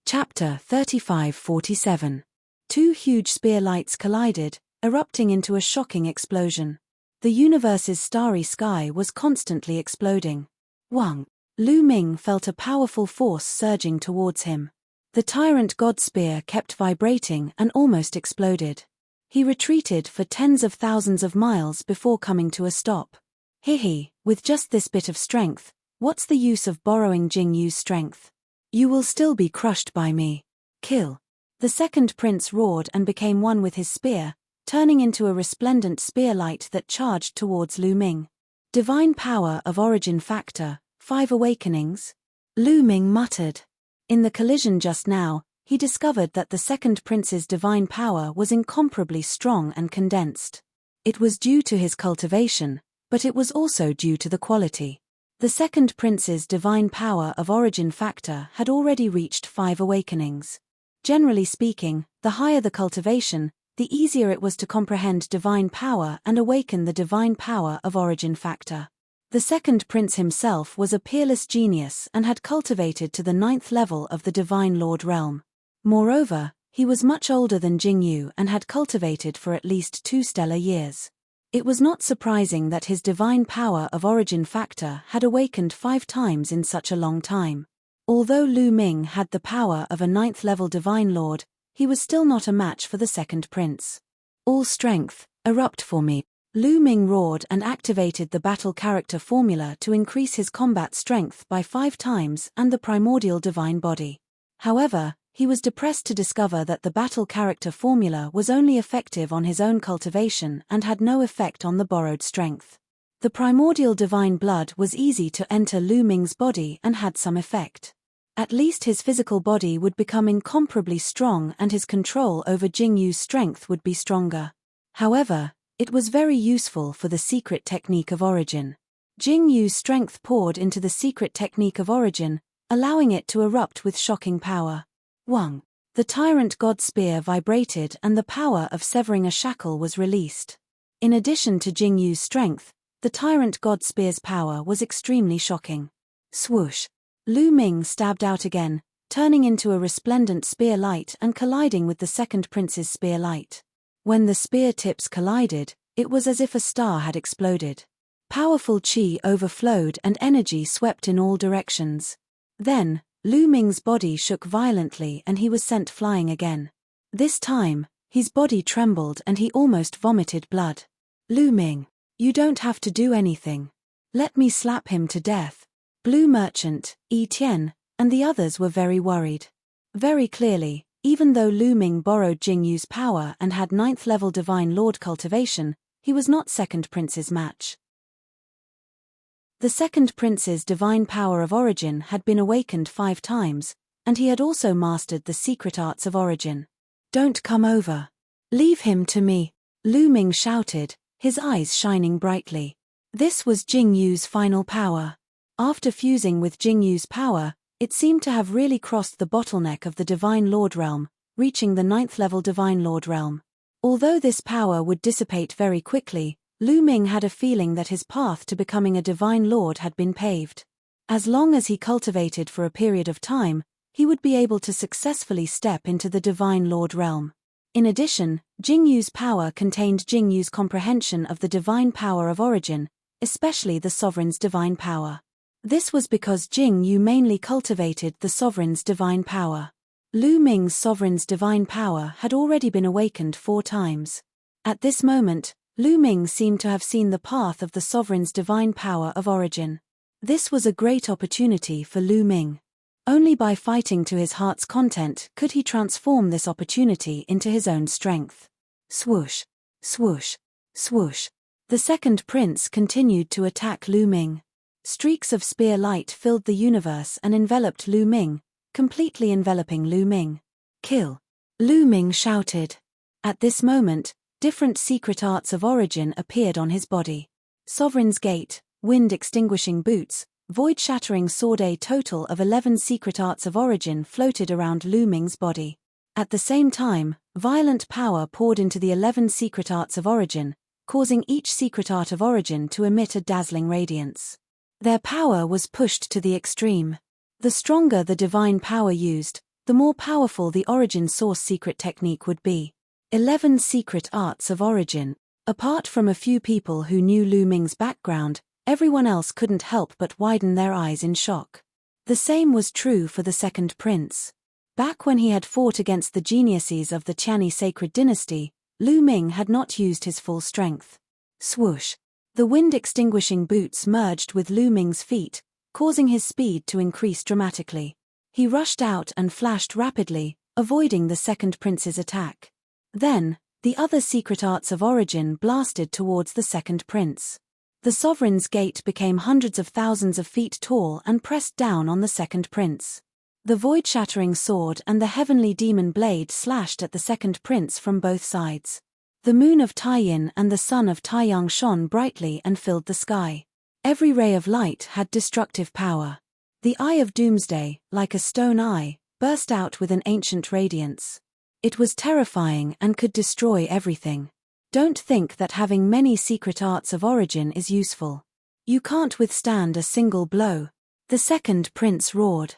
Chapter 35-47. Two huge spear lights collided, erupting into a shocking explosion. The universe's starry sky was constantly exploding. Wang! Lu Ming felt a powerful force surging towards him. The Tyrant God Spear kept vibrating and almost exploded. He retreated for tens of thousands of miles before coming to a stop. Hihi, with just this bit of strength, what's the use of borrowing Jingyu's strength? You will still be crushed by me. Kill! The second prince roared and became one with his spear, turning into a resplendent spear light that charged towards Lu Ming. Divine power of origin factor, 5 awakenings? Lu Ming muttered. In the collision just now, he discovered that the second prince's divine power was incomparably strong and condensed. It was due to his cultivation, but it was also due to the quality. The second prince's divine power of origin factor had already reached 5 awakenings. Generally speaking, the higher the cultivation, the easier it was to comprehend divine power and awaken the divine power of origin factor. The second prince himself was a peerless genius and had cultivated to the 9th level of the Divine Lord Realm. Moreover, he was much older than Jingyu and had cultivated for at least 2 stellar years. It was not surprising that his divine power of origin factor had awakened 5 times in such a long time. Although Lu Ming had the power of a 9th level Divine Lord, he was still not a match for the second prince. All strength, erupt for me. Lu Ming roared and activated the battle character formula to increase his combat strength by 5 times and the primordial divine body. However, he was depressed to discover that the battle character formula was only effective on his own cultivation and had no effect on the borrowed strength. The primordial divine blood was easy to enter Lu Ming's body and had some effect. At least his physical body would become incomparably strong and his control over Jingyu's strength would be stronger. However, it was very useful for the secret technique of origin. Jingyu's strength poured into the secret technique of origin, allowing it to erupt with shocking power. Wang. The tyrant god spear vibrated and the power of severing a shackle was released. In addition to Jingyu's strength, the tyrant god spear's power was extremely shocking. Swoosh. Lu Ming stabbed out again, turning into a resplendent spear light and colliding with the second prince's spear light. When the spear tips collided, it was as if a star had exploded. Powerful qi overflowed and energy swept in all directions. Then, Lu Ming's body shook violently and he was sent flying again. This time, his body trembled and he almost vomited blood. Lu Ming, you don't have to do anything. Let me slap him to death. Blue Merchant, Yi Tian, and the others were very worried. Very clearly, even though Lu Ming borrowed Jingyu's power and had 9th level Divine Lord cultivation, he was not second prince's match. The second prince's divine power of origin had been awakened 5 times, and he had also mastered the secret arts of origin. Don't come over. Leave him to me, Lu Ming shouted, his eyes shining brightly. This was Jingyu's final power. After fusing with Jingyu's power, it seemed to have really crossed the bottleneck of the Divine Lord realm, reaching the 9th level Divine Lord realm. Although this power would dissipate very quickly, Lu Ming had a feeling that his path to becoming a Divine Lord had been paved. As long as he cultivated for a period of time, he would be able to successfully step into the Divine Lord realm. In addition, Jingyu's power contained Jingyu's comprehension of the divine power of origin, especially the sovereign's divine power. This was because Jingyu mainly cultivated the sovereign's divine power. Lu Ming's sovereign's divine power had already been awakened 4 times. At this moment, Lu Ming seemed to have seen the path of the sovereign's divine power of origin. This was a great opportunity for Lu Ming. Only by fighting to his heart's content could he transform this opportunity into his own strength. Swoosh, swoosh, swoosh. The second prince continued to attack Lu Ming. Streaks of spear light filled the universe and enveloped Lu Ming, completely enveloping Lu Ming. Kill! Lu Ming shouted. At this moment, different secret arts of origin appeared on his body. Sovereign's Gate, wind-extinguishing boots, void-shattering sword. A total of 11 secret arts of origin floated around Lu Ming's body. At the same time, violent power poured into the 11 secret arts of origin, causing each secret art of origin to emit a dazzling radiance. Their power was pushed to the extreme. The stronger the divine power used, the more powerful the origin source secret technique would be. 11 secret arts of origin. Apart from a few people who knew Lu Ming's background, everyone else couldn't help but widen their eyes in shock. The same was true for the second prince. Back when he had fought against the geniuses of the Qianni sacred dynasty, Lu Ming had not used his full strength. Swoosh! The wind-extinguishing boots merged with Lu Ming's feet, causing his speed to increase dramatically. He rushed out and flashed rapidly, avoiding the second prince's attack. Then, the other secret arts of origin blasted towards the second prince. The Sovereign's Gate became hundreds of thousands of feet tall and pressed down on the second prince. The void-shattering sword and the heavenly demon blade slashed at the second prince from both sides. The moon of Taiyin and the sun of Taiyang shone brightly and filled the sky. Every ray of light had destructive power. The Eye of Doomsday, like a stone eye, burst out with an ancient radiance. It was terrifying and could destroy everything. Don't think that having many secret arts of origin is useful. You can't withstand a single blow. The second prince roared.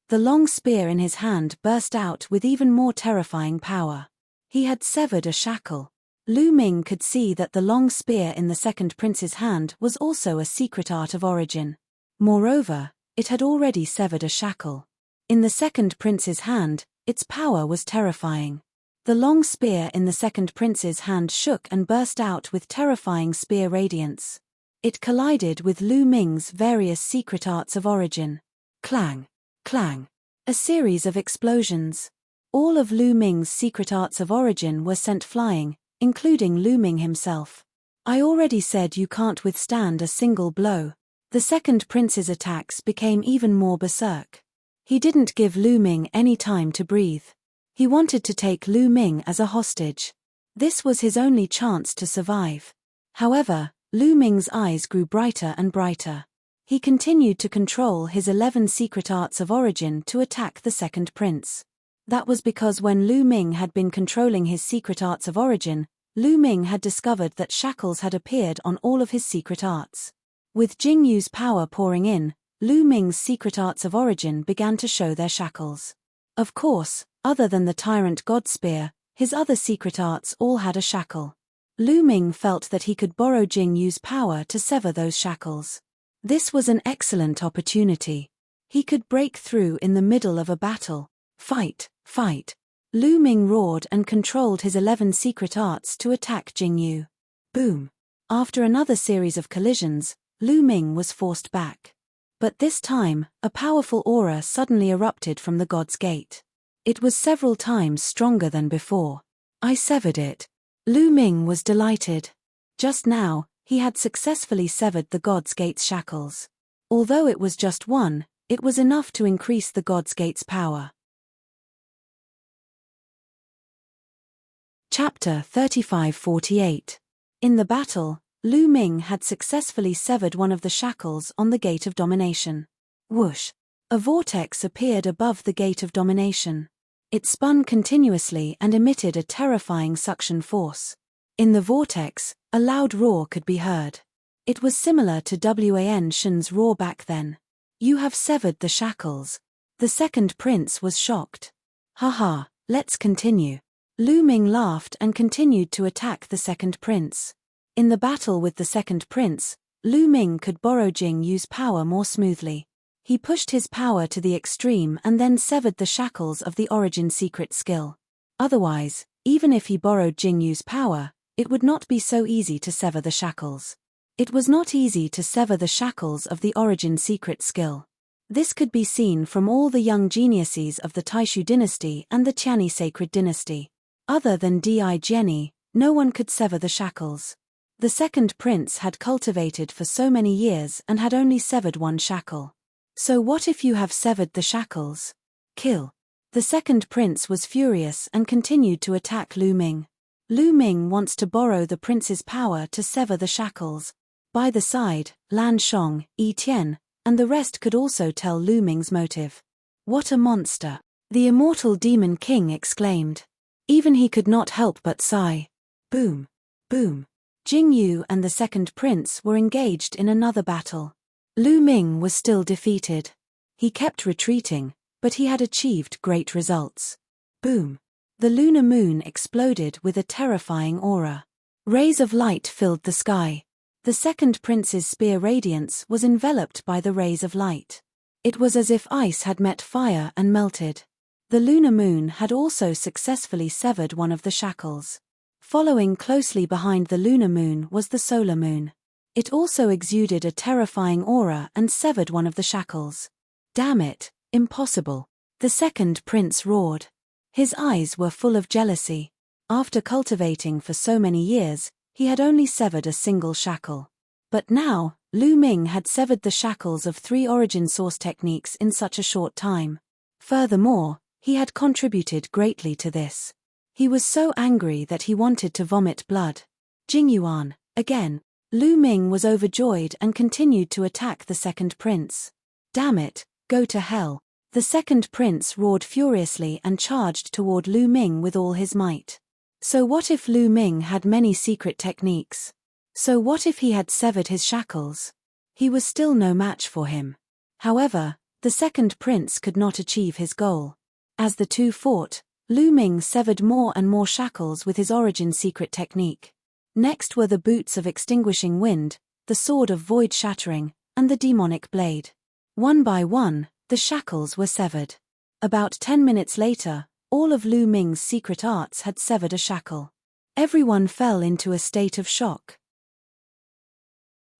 The long spear in his hand burst out with even more terrifying power. He had severed a shackle. Lu Ming could see that the long spear in the second prince's hand was also a secret art of origin. Moreover, it had already severed a shackle. In the second prince's hand, its power was terrifying. The long spear in the second prince's hand shook and burst out with terrifying spear radiance. It collided with Lu Ming's various secret arts of origin. Clang! Clang! A series of explosions. All of Lu Ming's secret arts of origin were sent flying, including Lu Ming himself. I already said you can't withstand a single blow. The second prince's attacks became even more berserk. He didn't give Lu Ming any time to breathe. He wanted to take Lu Ming as a hostage. This was his only chance to survive. However, Lu Ming's eyes grew brighter and brighter. He continued to control his 11 secret arts of origin to attack the second prince. That was because when Lu Ming had been controlling his secret arts of origin, Lu Ming had discovered that shackles had appeared on all of his secret arts. With Jing Yu's power pouring in, Lu Ming's secret arts of origin began to show their shackles. Of course, other than the Tyrant God Spear, his other secret arts all had a shackle. Lu Ming felt that he could borrow Jing Yu's power to sever those shackles. This was an excellent opportunity. He could break through in the middle of a battle. Fight, fight. Lu Ming roared and controlled his 11 secret arts to attack Jing Yu. Boom. After another series of collisions, Lu Ming was forced back. But this time, a powerful aura suddenly erupted from the God's Gate. It was several times stronger than before. I severed it. Lu Ming was delighted. Just now, he had successfully severed the God's Gate's shackles. Although it was just one, it was enough to increase the God's Gate's power. Chapter 35-48. In the battle, Lu Ming had successfully severed one of the shackles on the Gate of Domination. Whoosh! A vortex appeared above the Gate of Domination. It spun continuously and emitted a terrifying suction force. In the vortex, a loud roar could be heard. It was similar to Wan Shen's roar back then. You have severed the shackles. The second prince was shocked. Haha, let's continue. Lu Ming laughed and continued to attack the second prince. In the battle with the second prince, Lu Ming could borrow Jing Yu's power more smoothly. He pushed his power to the extreme and then severed the shackles of the origin secret skill. Otherwise, even if he borrowed Jing Yu's power, it would not be so easy to sever the shackles. It was not easy to sever the shackles of the origin secret skill. This could be seen from all the young geniuses of the Taishu dynasty and the Qianni sacred dynasty. Other than Di Jianni, no one could sever the shackles. The second prince had cultivated for so many years and had only severed one shackle. So what if you have severed the shackles? Kill. The second prince was furious and continued to attack Lu Ming. Lu Ming wants to borrow the prince's power to sever the shackles. By the side, Lan Shong, Yi Tian, and the rest could also tell Lu Ming's motive. What a monster! The immortal demon king exclaimed. Even he could not help but sigh. Boom. Boom. Jing Yu and the second prince were engaged in another battle. Lu Ming was still defeated. He kept retreating, but he had achieved great results. Boom. The lunar moon exploded with a terrifying aura. Rays of light filled the sky. The second prince's spear radiance was enveloped by the rays of light. It was as if ice had met fire and melted. The lunar moon had also successfully severed one of the shackles. Following closely behind the lunar moon was the solar moon. It also exuded a terrifying aura and severed one of the shackles. Damn it, impossible. The second prince roared. His eyes were full of jealousy. After cultivating for so many years, he had only severed a single shackle. But now, Lu Ming had severed the shackles of 3 origin source techniques in such a short time. Furthermore, he had contributed greatly to this. He was so angry that he wanted to vomit blood. Jingyuan, again. Lu Ming was overjoyed and continued to attack the second prince. Damn it, go to hell. The second prince roared furiously and charged toward Lu Ming with all his might. So what if Lu Ming had many secret techniques? So what if he had severed his shackles? He was still no match for him. However, the second prince could not achieve his goal. As the two fought, Lu Ming severed more and more shackles with his origin secret technique. Next were the boots of extinguishing wind, the sword of void shattering, and the demonic blade. One by one, the shackles were severed. About 10 minutes later, all of Lu Ming's secret arts had severed a shackle. Everyone fell into a state of shock.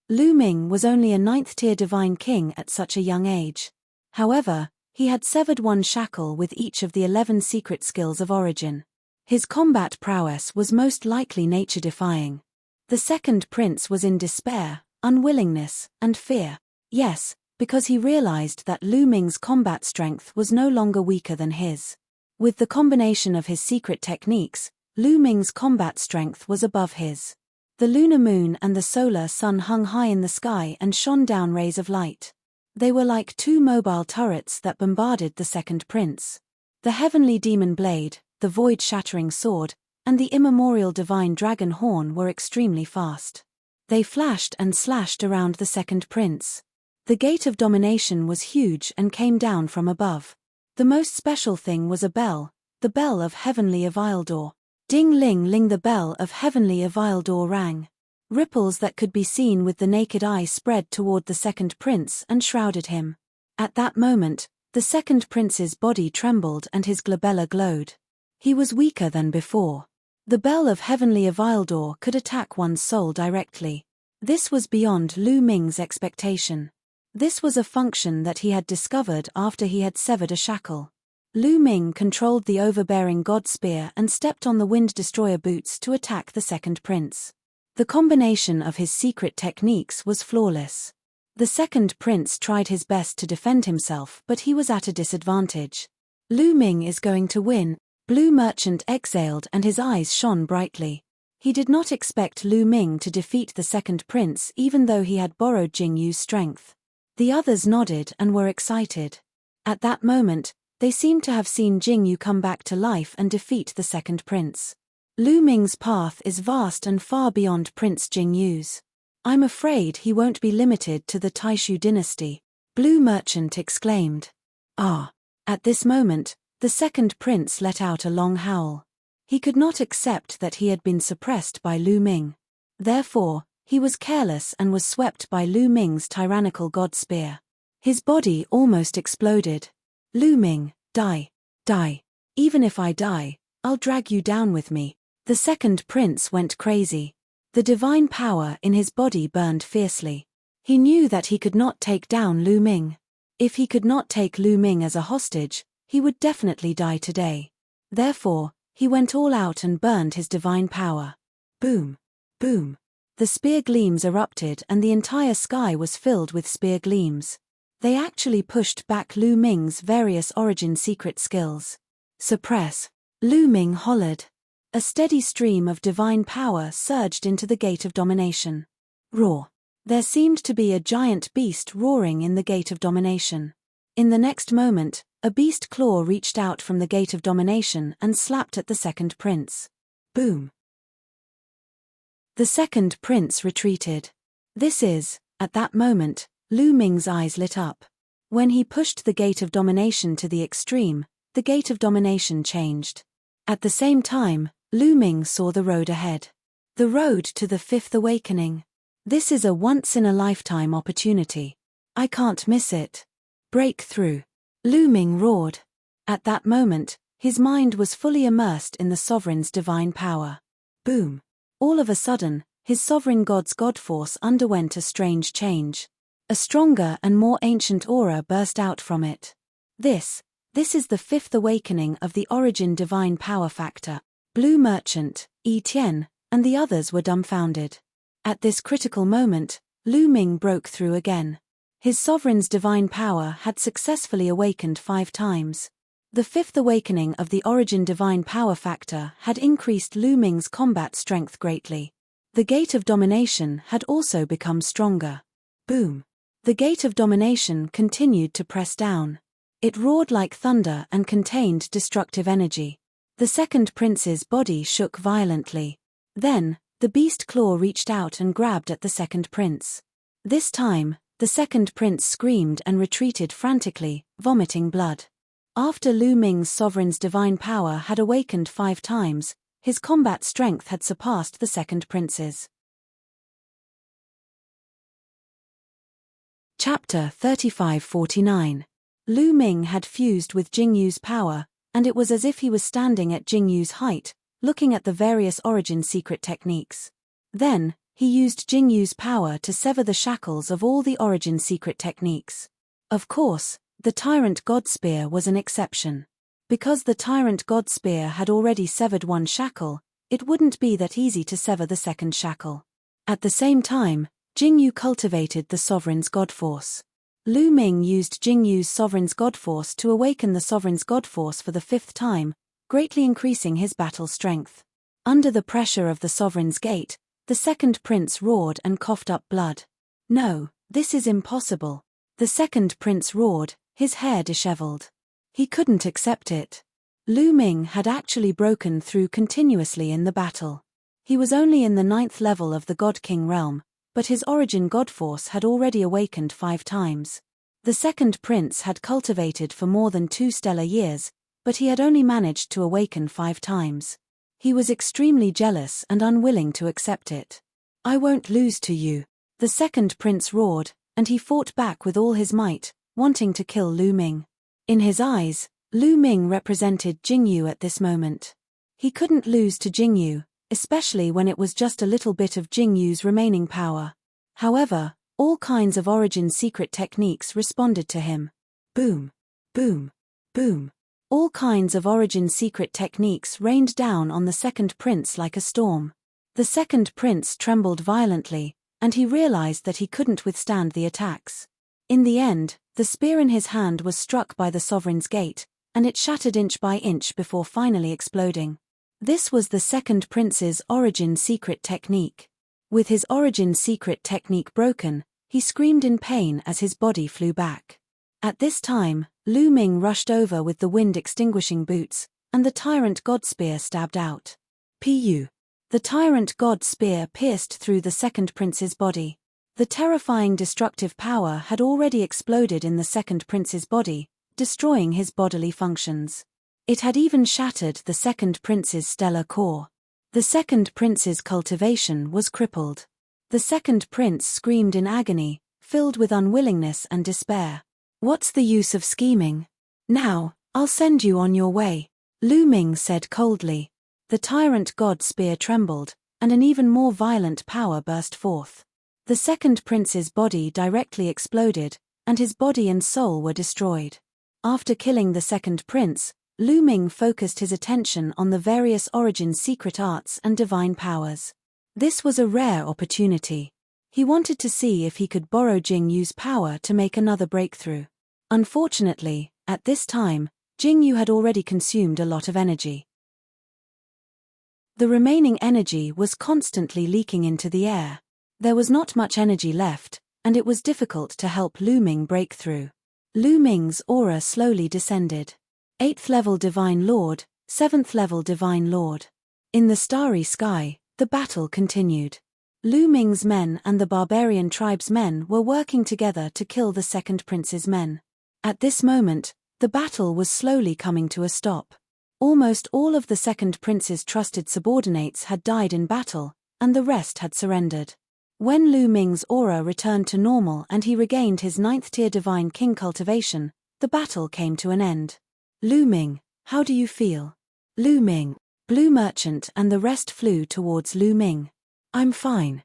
Lu Ming was only a 9th-tier divine king at such a young age. However, he had severed one shackle with each of the 11 secret skills of origin. His combat prowess was most likely nature-defying. The second prince was in despair, unwillingness, and fear. Yes, because he realized that Lu Ming's combat strength was no longer weaker than his. With the combination of his secret techniques, Lu Ming's combat strength was above his. The lunar moon and the solar sun hung high in the sky and shone down rays of light. They were like two mobile turrets that bombarded the second prince. The heavenly demon blade, the void-shattering sword, and the immemorial divine dragon horn were extremely fast. They flashed and slashed around the second prince. The gate of domination was huge and came down from above. The most special thing was a bell, the bell of heavenly Avildor. Ding-ling-ling, the bell of heavenly Avildor rang. Ripples that could be seen with the naked eye spread toward the second prince and shrouded him. At that moment, the second prince's body trembled and his glabella glowed. He was weaker than before. The bell of heavenly Avildor could attack one's soul directly. This was beyond Lu Ming's expectation. This was a function that he had discovered after he had severed a shackle. Lu Ming controlled the overbearing god spear and stepped on the wind destroyer boots to attack the second prince. The combination of his secret techniques was flawless. The second prince tried his best to defend himself, but he was at a disadvantage. Lu Ming is going to win. Blue Merchant exhaled and his eyes shone brightly. He did not expect Lu Ming to defeat the second prince even though he had borrowed Jing Yu's strength. The others nodded and were excited. At that moment, they seemed to have seen Jing Yu come back to life and defeat the second prince. Lu Ming's path is vast and far beyond Prince Jing Yu's. I'm afraid he won't be limited to the Taishu dynasty, Blue Merchant exclaimed. Ah! At this moment, the second prince let out a long howl. He could not accept that he had been suppressed by Lu Ming. Therefore, he was careless and was swept by Lu Ming's tyrannical god spear. His body almost exploded. Lu Ming, die. Die. Even if I die, I'll drag you down with me. The second prince went crazy. The divine power in his body burned fiercely. He knew that he could not take down Lu Ming. If he could not take Lu Ming as a hostage, he would definitely die today. Therefore, he went all out and burned his divine power. Boom. Boom. The spear gleams erupted and the entire sky was filled with spear gleams. They actually pushed back Lu Ming's various origin secret skills. Suppress. Lu Ming hollered. A steady stream of divine power surged into the gate of domination. Roar. There seemed to be a giant beast roaring in the gate of domination. In the next moment, a beast claw reached out from the gate of domination and slapped at the second prince. Boom. The second prince retreated. At that moment, Lu Ming's eyes lit up. When he pushed the gate of domination to the extreme, the gate of domination changed. At the same time, Lu Ming saw the road ahead. The road to the fifth awakening. This is a once-in-a-lifetime opportunity. I can't miss it. Break through. Lu Ming roared. At that moment, his mind was fully immersed in the sovereign's divine power. Boom. All of a sudden, his sovereign god's god force underwent a strange change. A stronger and more ancient aura burst out from it. This is the fifth awakening of the origin divine power factor. Blue Merchant, Etienne, and the others were dumbfounded. At this critical moment, Lu Ming broke through again. His sovereign's divine power had successfully awakened 5 times. The fifth awakening of the origin divine power factor had increased Lu Ming's combat strength greatly. The gate of domination had also become stronger. Boom. The gate of domination continued to press down. It roared like thunder and contained destructive energy. The second prince's body shook violently. Then, the beast claw reached out and grabbed at the second prince. This time, the second prince screamed and retreated frantically, vomiting blood. After Lu Ming's sovereign's divine power had awakened 5 times, his combat strength had surpassed the second prince's. Chapter 3549. Lu Ming had fused with Jing Yu's power, and it was as if he was standing at Jing Yu's height, looking at the various origin secret techniques. Then, he used Jing Yu's power to sever the shackles of all the origin secret techniques. Of course, the Tyrant God Spear was an exception. Because the Tyrant God Spear had already severed one shackle, it wouldn't be that easy to sever the second shackle. At the same time, Jingyu cultivated the sovereign's god force. Lu Ming used Jingyu's sovereign's god force to awaken the sovereign's god force for the 5th time, greatly increasing his battle strength. Under the pressure of the sovereign's gate, the second prince roared and coughed up blood. "No, this is impossible." The second prince roared, his hair disheveled. He couldn't accept it. Lu Ming had actually broken through continuously in the battle. He was only in the 9th level of the God King realm, but his origin god force had already awakened 5 times. The second prince had cultivated for more than 2 stellar years, but he had only managed to awaken 5 times. He was extremely jealous and unwilling to accept it. "I won't lose to you," the second prince roared, and he fought back with all his might, wanting to kill Lu Ming. In his eyes, Lu Ming represented Jingyu at this moment. He couldn't lose to Jingyu, especially when it was just a little bit of Jingyu's remaining power. However, all kinds of origin secret techniques responded to him. Boom, boom, boom. All kinds of origin secret techniques rained down on the second prince like a storm. The second prince trembled violently, and he realized that he couldn't withstand the attacks. In the end, the spear in his hand was struck by the sovereign's gate, and it shattered inch by inch before finally exploding. This was the second prince's origin secret technique. With his origin secret technique broken, he screamed in pain as his body flew back. At this time, Lu Ming rushed over with the wind-extinguishing boots, and the tyrant god spear stabbed out. Pu. The tyrant god spear pierced through the second prince's body. The terrifying destructive power had already exploded in the second prince's body, destroying his bodily functions. It had even shattered the second prince's stellar core. The second prince's cultivation was crippled. The second prince screamed in agony, filled with unwillingness and despair. "What's the use of scheming? Now, I'll send you on your way," Lu Ming said coldly. The tyrant god spear trembled, and an even more violent power burst forth. The second prince's body directly exploded, and his body and soul were destroyed. After killing the second prince, Lu Ming focused his attention on the various origin secret arts and divine powers. This was a rare opportunity. He wanted to see if he could borrow Jingyu's power to make another breakthrough. Unfortunately, at this time, Jingyu had already consumed a lot of energy. The remaining energy was constantly leaking into the air. There was not much energy left, and it was difficult to help Lu Ming break through. Lu Ming's aura slowly descended. 8th level Divine Lord, 7th level Divine Lord. In the starry sky, the battle continued. Lu Ming's men and the barbarian tribe's men were working together to kill the second prince's men. At this moment, the battle was slowly coming to a stop. Almost all of the second prince's trusted subordinates had died in battle, and the rest had surrendered. When Lu Ming's aura returned to normal and he regained his 9th-tier Divine King cultivation, the battle came to an end. "Lu Ming, how do you feel?" Lu Ming. Blue Merchant and the rest flew towards Lu Ming. I'm fine.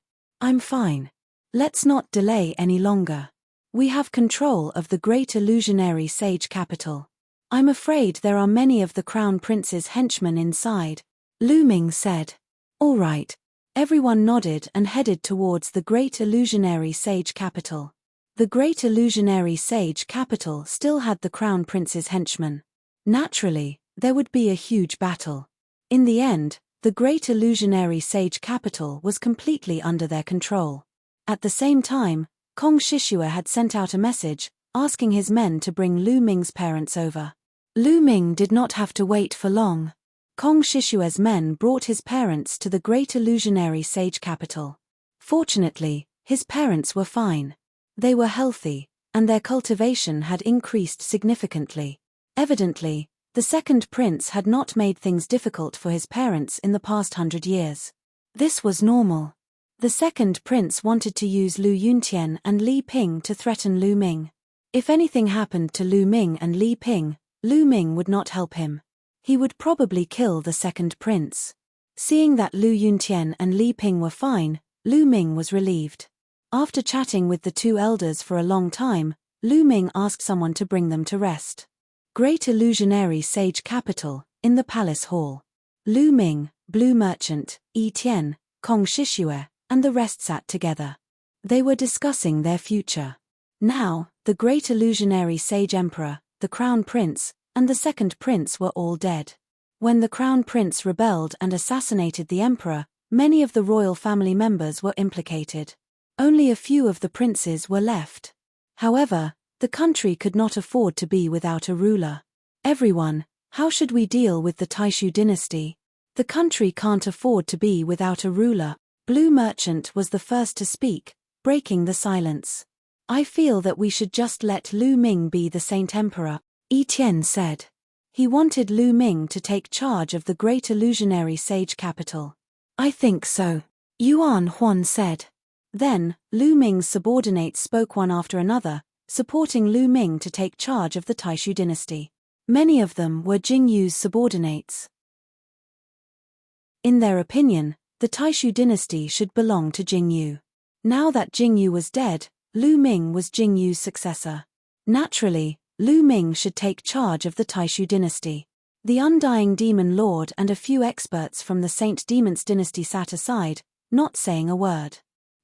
Let's not delay any longer. We have control of the great illusionary sage capital. I'm afraid there are many of the Crown Prince's henchmen inside," Lu Ming said. "All right." Everyone nodded and headed towards the great illusionary sage capital. The great illusionary sage capital still had the Crown Prince's henchmen. Naturally, there would be a huge battle. In the end, the great illusionary sage capital was completely under their control. At the same time, Kong Shishua had sent out a message, asking his men to bring Lu Ming's parents over. Lu Ming did not have to wait for long. Kong Shishua's men brought his parents to the great illusionary sage capital. Fortunately, his parents were fine. They were healthy, and their cultivation had increased significantly. Evidently, the second prince had not made things difficult for his parents in the past 100 years. This was normal. The second prince wanted to use Lu Yuntian and Li Ping to threaten Lu Ming. If anything happened to Lu Ming and Li Ping, Lu Ming would not help him. He would probably kill the second prince. Seeing that Lu Yuntian and Li Ping were fine, Lu Ming was relieved. After chatting with the two elders for a long time, Lu Ming asked someone to bring them to rest. Great Illusionary Sage Capital, in the Palace Hall. Lu Ming, Blue Merchant, Yi Tian, Kong Shishue, and the rest sat together. They were discussing their future. Now, the great illusionary sage emperor, the crown prince, and the second prince were all dead. When the crown prince rebelled and assassinated the emperor, many of the royal family members were implicated. Only a few of the princes were left. However, the country could not afford to be without a ruler. Everyone, how should we deal with the Taishu dynasty? The country can't afford to be without a ruler. Blue Merchant was the first to speak, breaking the silence. I feel that we should just let Lu Ming be the Saint Emperor, Etienne said. He wanted Lu Ming to take charge of the great illusionary sage capital. I think so, Yuan Huan said. Then, Lu Ming's subordinates spoke one after another, supporting Lu Ming to take charge of the Taishu dynasty. Many of them were Jingyu's subordinates. In their opinion, the Taishu dynasty should belong to Jingyu. Now that Jingyu was dead, Lu Ming was Jingyu's successor. Naturally, Lu Ming should take charge of the Taishu dynasty. The undying demon lord and a few experts from the Saint Demon's dynasty sat aside, not saying a word.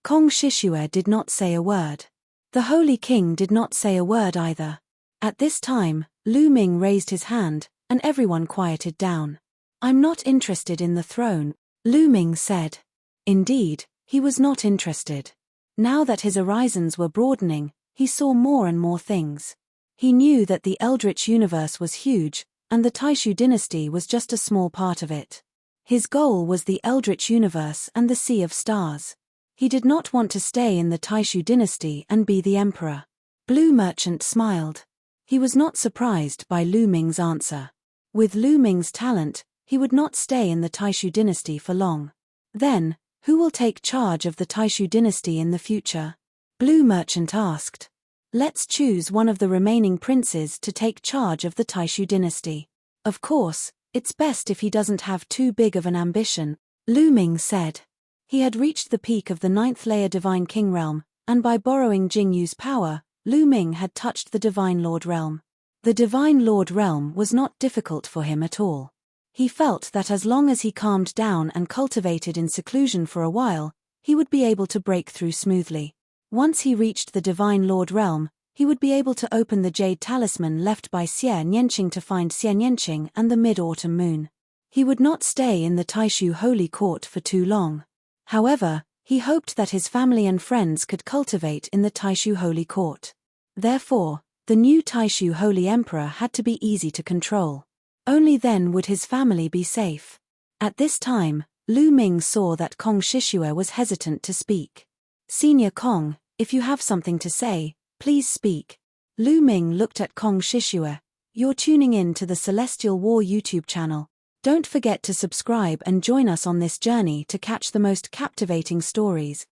Kong Shishue did not say a word. The Holy King did not say a word either. At this time, Lu Ming raised his hand, and everyone quieted down. I'm not interested in the throne, Lu Ming said. Indeed, he was not interested. Now that his horizons were broadening, he saw more and more things. He knew that the Eldritch universe was huge, and the Taishu dynasty was just a small part of it. His goal was the Eldritch universe and the Sea of Stars. He did not want to stay in the Taishu dynasty and be the emperor. Blue Merchant smiled. He was not surprised by Lu Ming's answer. With Lu Ming's talent, he would not stay in the Taishu dynasty for long. Then, who will take charge of the Taishu dynasty in the future? Blue Merchant asked. Let's choose one of the remaining princes to take charge of the Taishu dynasty. Of course, it's best if he doesn't have too big of an ambition, Lu Ming said. He had reached the peak of the 9th layer Divine King realm, and by borrowing Jingyu's power, Lu Ming had touched the Divine Lord realm. The Divine Lord realm was not difficult for him at all. He felt that as long as he calmed down and cultivated in seclusion for a while, he would be able to break through smoothly. Once he reached the Divine Lord realm, he would be able to open the jade talisman left by Xie Nianqing to find Xie Nianqing and the mid-autumn moon. He would not stay in the Taishu Holy Court for too long. However, he hoped that his family and friends could cultivate in the Taishu Holy Court. Therefore, the new Taishu Holy Emperor had to be easy to control. Only then would his family be safe. At this time, Lu Ming saw that Kong Shishue was hesitant to speak. Senior Kong, if you have something to say, please speak. Lu Ming looked at Kong Shishue. You're tuning in to the Celestial War YouTube channel. Don't forget to subscribe and join us on this journey to catch the most captivating stories.